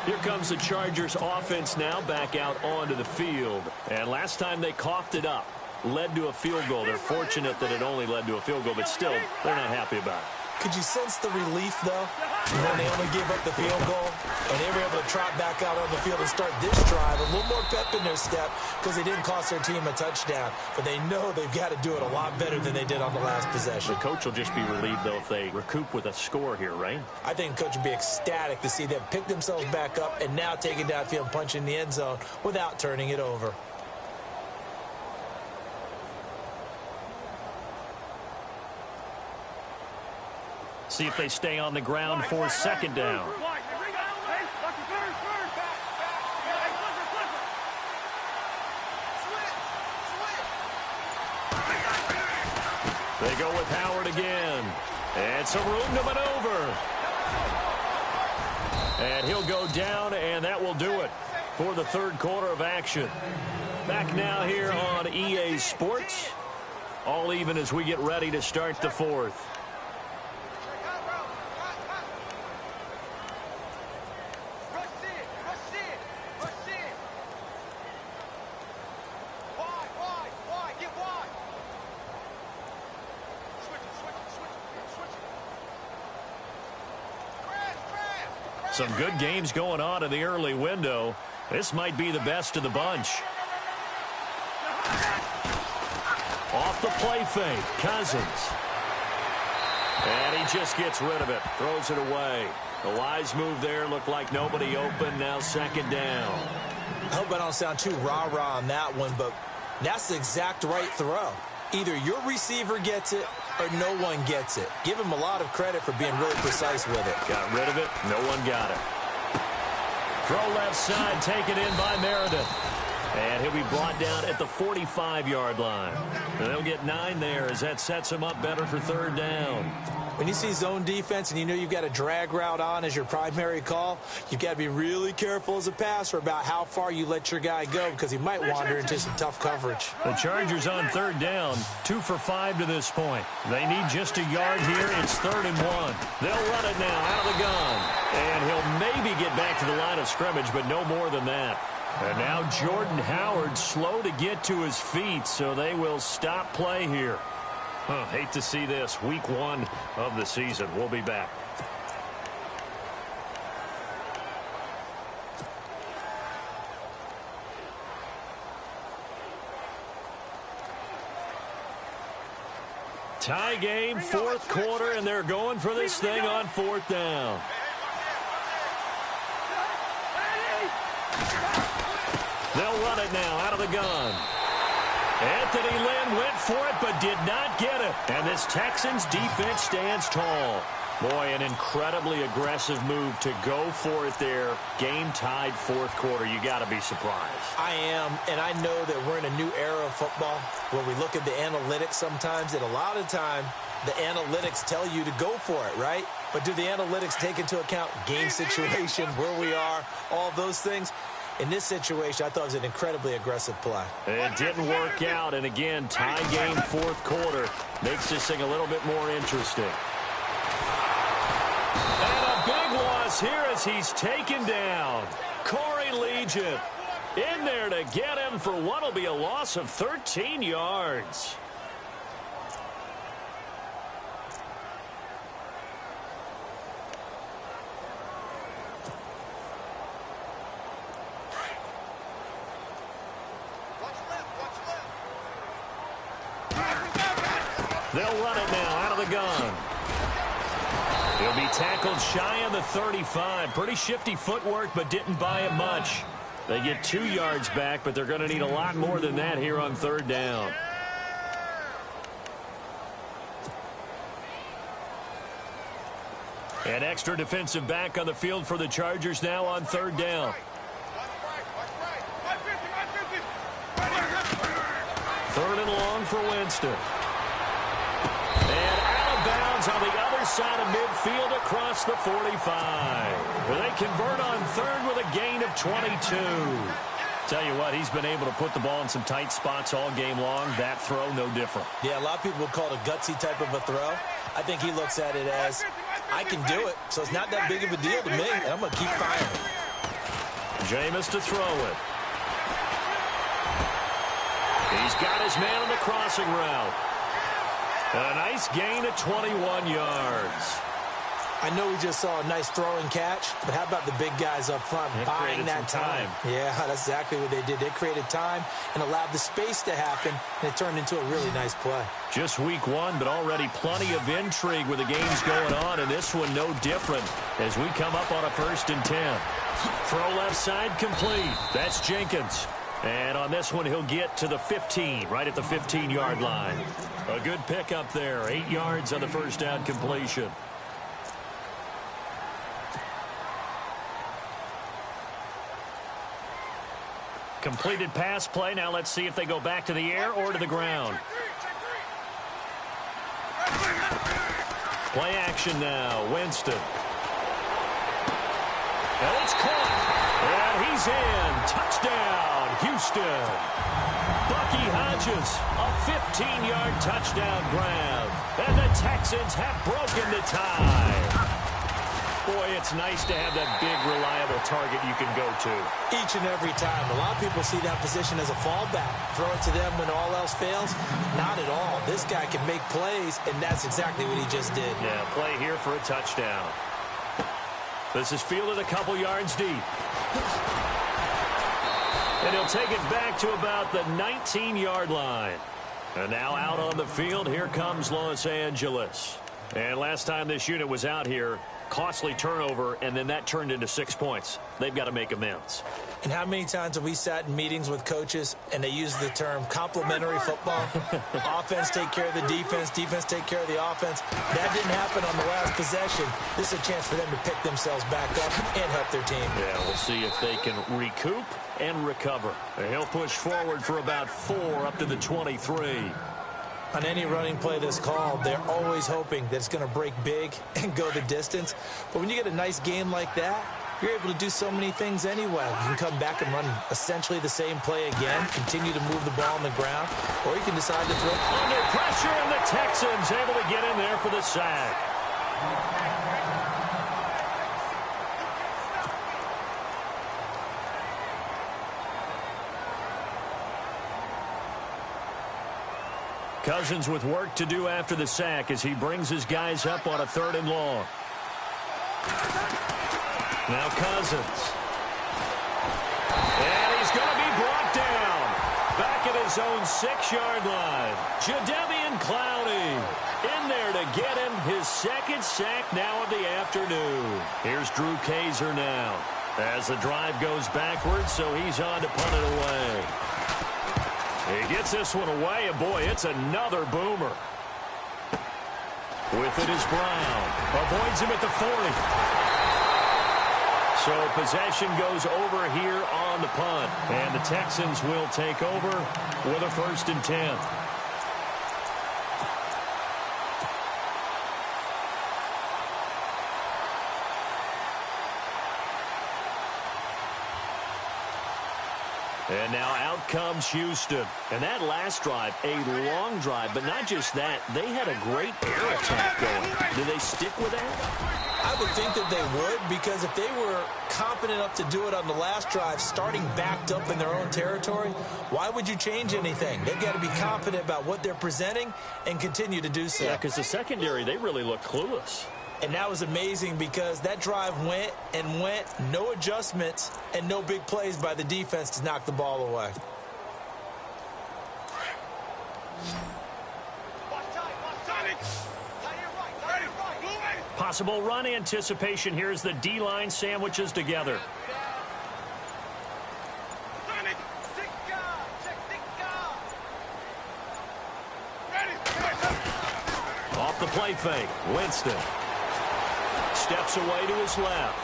Here comes the Chargers offense now back out onto the field. And last time they coughed it up, led to a field goal. They're fortunate that it only led to a field goal, but still, they're not happy about it. Could you sense the relief, though, when they only gave up the field goal and they were able to trot back out on the field and start this drive a little more pep in their step because they didn't cost their team a touchdown, but they know they've got to do it a lot better than they did on the last possession. The coach will just be relieved, though, if they recoup with a score here, right? I think the coach would be ecstatic to see them pick themselves back up and now take it downfield and punch in the end zone without turning it over. See if they stay on the ground for 2nd down. They go with Howard again. And some room to maneuver. And he'll go down, and that will do it for the 3rd quarter of action. Back now here on EA Sports. All even as we get ready to start the 4th. Some good games going on in the early window. This might be the best of the bunch. Off the play fake, Cousins. And he just gets rid of it, throws it away. The wise move there, looked like nobody open, now second down. I hope I don't sound too rah-rah on that one, but that's the exact right throw. Either your receiver gets it or no one gets it. Give him a lot of credit for being really precise with it. Got rid of it, no one got it. Throw left side, taken in by Meredith. And he'll be brought down at the 45-yard line. And they'll get 9 there as that sets him up better for third down. When you see zone defense and you know you've got a drag route on as your primary call, you've got to be really careful as a passer about how far you let your guy go because he might wander into some tough coverage. The Chargers on third down, 2 for 5 to this point. They need just a yard here. It's 3rd and 1. They'll run it now out of the gun. And he'll maybe get back to the line of scrimmage, but no more than that. And now Jordan Howard slow to get to his feet, so they will stop play here. Hate to see this. Week 1 of the season. We'll be back. Tie game, 4th quarter, and they're going for this thing on 4th down. They'll run it now out of the gun. Anthony Lynn went for it but did not get it. And this Texans defense stands tall. Boy, an incredibly aggressive move to go for it there. Game tied 4th quarter. You got to be surprised. I am, and I know that we're in a new era of football where we look at the analytics sometimes, and a lot of the time the analytics tell you to go for it, right? But do the analytics take into account game situation, where we are, all those things? In this situation, I thought it was an incredibly aggressive play. It didn't work out, and again, tie game 4th quarter makes this thing a little bit more interesting. And a big loss here as he's taken down. Corey Legion in there to get him for what will be a loss of 13 yards. They'll run it now out of the gun. He'll be tackled shy of the 35. Pretty shifty footwork, but didn't buy it much. They get 2 yards back, but they're going to need a lot more than that here on 3rd down. An extra defensive back on the field for the Chargers now on 3rd down. 3rd and long for Winston. And out of bounds on the other side of midfield across the 45. They convert on 3rd with a gain of 22. Tell you what, he's been able to put the ball in some tight spots all game long. That throw, no different. Yeah, a lot of people would call it a gutsy type of a throw. I think he looks at it as, I can do it, so it's not that big of a deal to me, and I'm going to keep firing. Jameis to throw it. He's got his man on the crossing route. And a nice gain of 21 yards. I know we just saw a nice throwing catch, but how about the big guys up front buying that time? Yeah, that's exactly what they did. They created time and allowed the space to happen, and it turned into a really nice play. Just week 1, but already plenty of intrigue with the games going on, and this one no different as we come up on a 1st and 10. Throw left side complete. That's Jenkins. And on this one, he'll get to the 15, right at the 15-yard line. A good pickup there, 8 yards on the first down completion. Completed pass play. Now let's see if they go back to the air or to the ground. Play action now. Winston. And it's caught. And he's in. Touchdown, Houston. Bucky Hodges, a 15-yard touchdown grab. And the Texans have broken the tie. Boy, it's nice to have that big, reliable target you can go to. Each and every time. A lot of people see that position as a fallback. Throw it to them when all else fails. Not at all. This guy can make plays, and that's exactly what he just did. Yeah, play here for a touchdown. This is fielded a couple yards deep. And he'll take it back to about the 19-yard line. And now out on the field, here comes Los Angeles. And last time this unit was out here, costly turnover, and then that turned into 6 points. They've got to make amends. And how many times have we sat in meetings with coaches and they use the term complementary football? Offense take care of the defense, defense take care of the offense. That didn't happen on the last possession. This is a chance for them to pick themselves back up and help their team. Yeah, we'll see if they can recoup and recover. He'll push forward for about 4 up to the 23. On any running play that's called, they're always hoping that it's going to break big and go the distance. But when you get a nice game like that, you're able to do so many things anyway. You can come back and run essentially the same play again, continue to move the ball on the ground, or you can decide to throw. Under pressure, and the Texans able to get in there for the sack. Cousins with work to do after the sack as he brings his guys up on a 3rd and long. Now Cousins. And he's going to be brought down. Back at his own 6-yard line. Jadeveon Clowney in there to get him his 2nd sack now of the afternoon. Here's Drew Kaiser now as the drive goes backwards, so he's on to punt it away. He gets this one away, and boy, it's another boomer. With it is Brown. Avoids him at the 40. So possession goes over here on the punt. And the Texans will take over with a 1st and 10. And now out comes Houston. And that last drive, a long drive, but not just that, they had a great air attack going. Do they stick with that? I would think that they would, because if they were competent enough to do it on the last drive, starting backed up in their own territory, why would you change anything? They've got to be confident about what they're presenting and continue to do so. Yeah, because the secondary, they really look clueless. And that was amazing because that drive went and went, no adjustments, and no big plays by the defense to knock the ball away. Possible run anticipation here as the D-line sandwiches together. Off the play fake, Winston. Steps away to his left.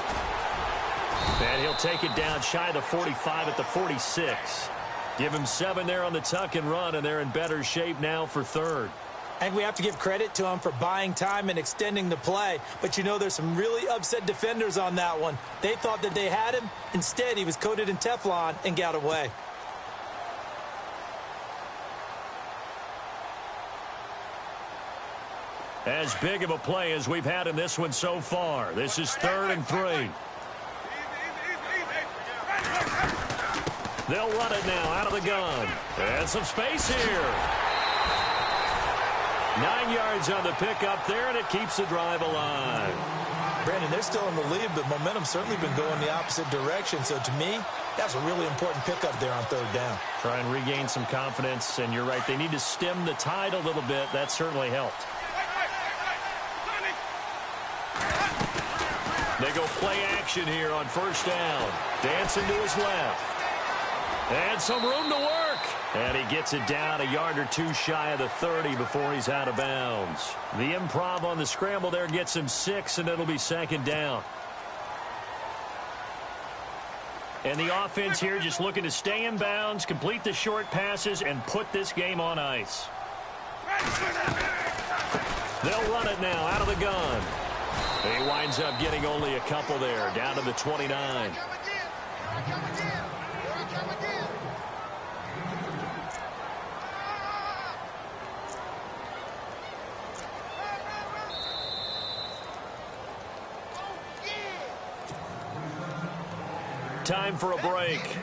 And he'll take it down shy of the 45 at the 46. Give him 7 there on the tuck and run, and they're in better shape now for 3rd. I think we have to give credit to him for buying time and extending the play. But, you know, there's some really upset defenders on that one. They thought that they had him. Instead, he was coated in Teflon and got away. As big of a play as we've had in this one so far. This is 3rd and 3. They'll run it now out of the gun. And some space here. 9 yards on the pickup there, and it keeps the drive alive. Brandon, they're still in the lead, but momentum's certainly been going the opposite direction. So, to me, that's a really important pickup there on 3rd down. Try and regain some confidence, and you're right. They need to stem the tide a little bit. That certainly helped. They go play action here on 1st down. Dancing to his left. And some room to work. And he gets it down a yard or 2 shy of the 30 before he's out of bounds. The improv on the scramble there gets him 6, and it'll be 2nd down. And the offense here just looking to stay in bounds, complete the short passes, and put this game on ice. They'll run it now out of the gun. He winds up getting only a couple there, down to the 29. Time for a break.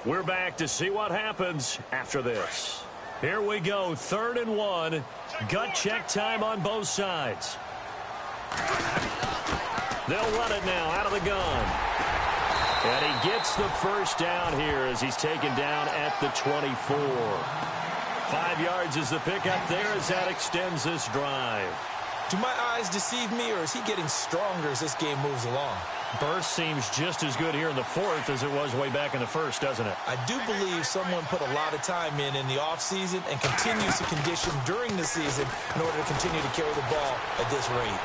We're back to see what happens after this. Here we go, 3rd and 1. Gut check time on both sides. They'll run it now out of the gun. And he gets the first down here as he's taken down at the 24. 5 yards is the pickup there as that extends this drive. Do my eyes deceive me, or is he getting stronger as this game moves along? Burst seems just as good here in the fourth as it was way back in the first, doesn't it? I do believe someone put a lot of time in the offseason and continues to condition during the season in order to continue to carry the ball at this rate.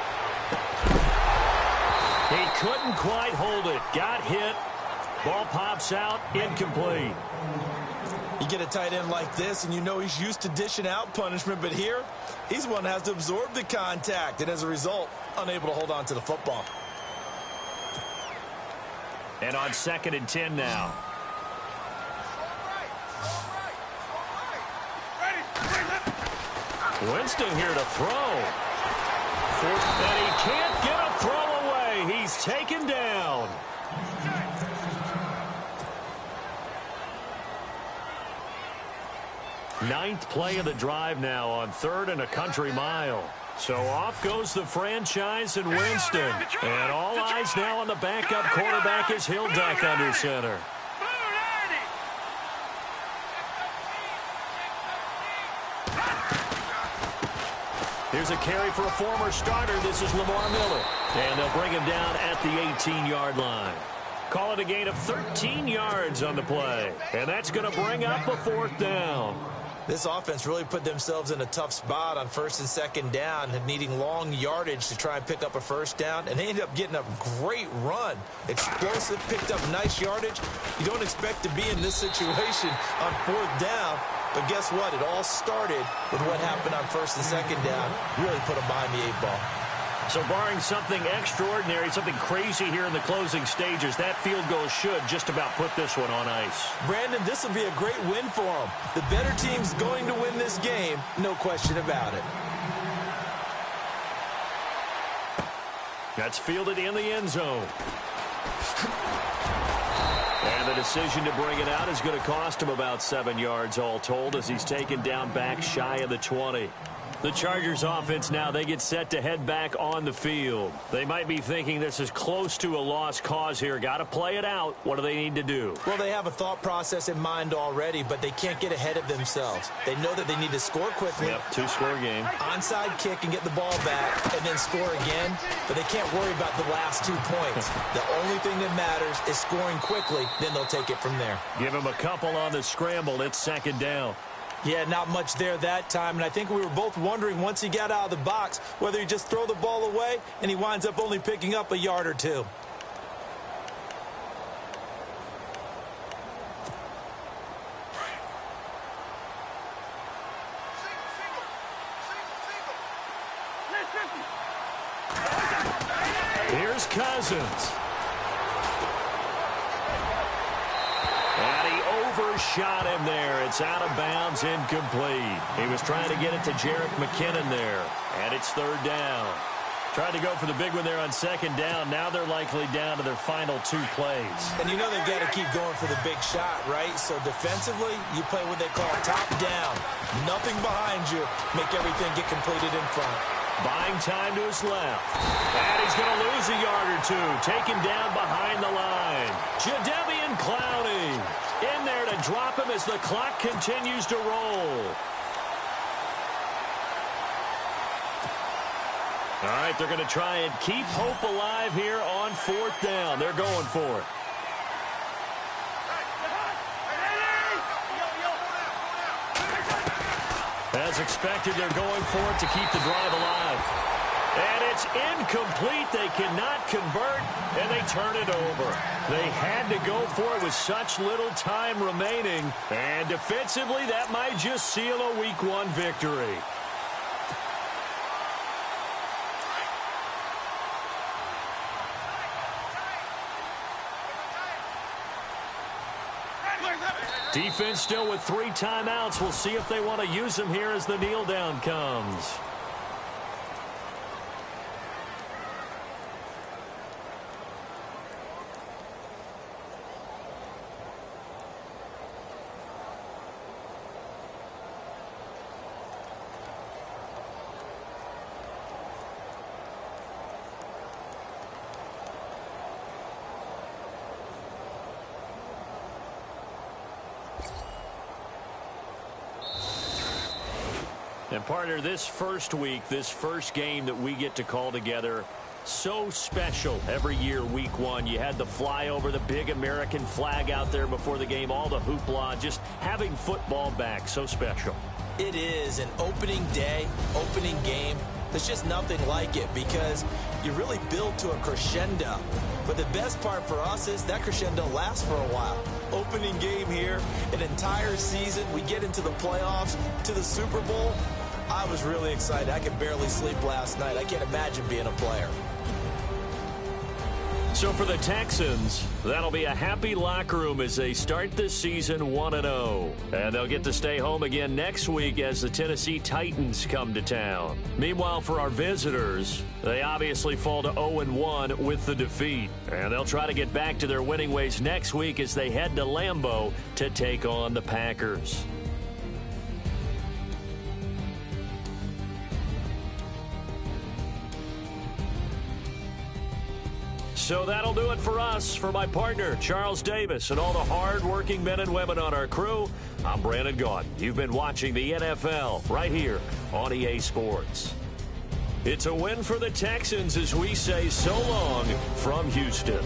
He couldn't quite hold it. Got hit. Ball pops out. Incomplete. You get a tight end like this, and you know he's used to dishing out punishment, but here, he's the one that has to absorb the contact, and as a result, unable to hold on to the football. And on 2nd and 10 now. Winston here to throw. And he can't get a throw away. He's taken down. Ninth play of the drive now on 3rd and a country mile. So off goes the franchise and Winston. And all eyes now on the backup quarterback as he'll duck under center. Here's a carry for a former starter. This is Lamar Miller. And they'll bring him down at the 18-yard line. Call it a gain of 13 yards on the play. And that's going to bring up a 4th down. This offense really put themselves in a tough spot on 1st and 2nd down, needing long yardage to try and pick up a 1st down, and they ended up getting a great run. Explosive, picked up nice yardage. You don't expect to be in this situation on 4th down, but guess what? It all started with what happened on 1st and 2nd down. Really put them behind the 8 ball. So barring something extraordinary, something crazy here in the closing stages, that field goal should just about put this one on ice. Brandon, this will be a great win for them. The better team's going to win this game, no question about it. That's fielded in the end zone. And the decision to bring it out is going to cost him about 7 yards all told as he's taken down back shy of the 20. The Chargers offense now, they get set to head back on the field. They might be thinking this is close to a lost cause here. Got to play it out. What do they need to do? Well, they have a thought process in mind already, but they can't get ahead of themselves. They know that they need to score quickly. Yep, 2-score game. Onside kick and get the ball back and then score again, but they can't worry about the last 2 points. The only thing that matters is scoring quickly, then they'll take it from there. Give him a couple on the scramble. It's 2nd down. Yeah, not much there that time, and I think we were both wondering once he got out of the box whether he just throw the ball away, and he winds up only picking up a yard or 2. Here's Cousins. Overshot him there. It's out of bounds, incomplete. He was trying to get it to Jerick McKinnon there. And it's 3rd down. Tried to go for the big one there on 2nd down. Now they're likely down to their final 2 plays. And you know they've got to keep going for the big shot, right? So defensively, you play what they call top down. Nothing behind you. Make everything get completed in front. Buying time to his left. And he's going to lose a yard or 2. Taken down behind the line. Jadeveon Clowney in there to drop him as the clock continues to roll. All right, they're going to try and keep hope alive here on 4th down. They're going for it. As expected, they're going for it to keep the drive alive. And it's incomplete. They cannot convert, and they turn it over. They had to go for it with such little time remaining. And defensively, that might just seal a Week 1 victory. Defense still with 3 timeouts. We'll see if they want to use them here as the kneel down comes. And partner, this first week, this first game that we get to call together, so special every year, week one. You had the flyover, the big American flag out there before the game, all the hoopla, just having football back, so special. It is an opening day, opening game. There's just nothing like it because you really build to a crescendo. But the best part for us is that crescendo lasts for a while. Opening game here, an entire season. We get into the playoffs, to the Super Bowl. I was really excited. I could barely sleep last night. I can't imagine being a player. So for the Texans, that'll be a happy locker room as they start this season 1-0. And they'll get to stay home again next week as the Tennessee Titans come to town. Meanwhile, for our visitors, they obviously fall to 0-1 with the defeat. And they'll try to get back to their winning ways next week as they head to Lambeau to take on the Packers. So that'll do it for us. For my partner, Charles Davis, and all the hard-working men and women on our crew, I'm Brandon Gaudin. You've been watching the NFL right here on EA Sports. It's a win for the Texans as we say so long from Houston.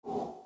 you.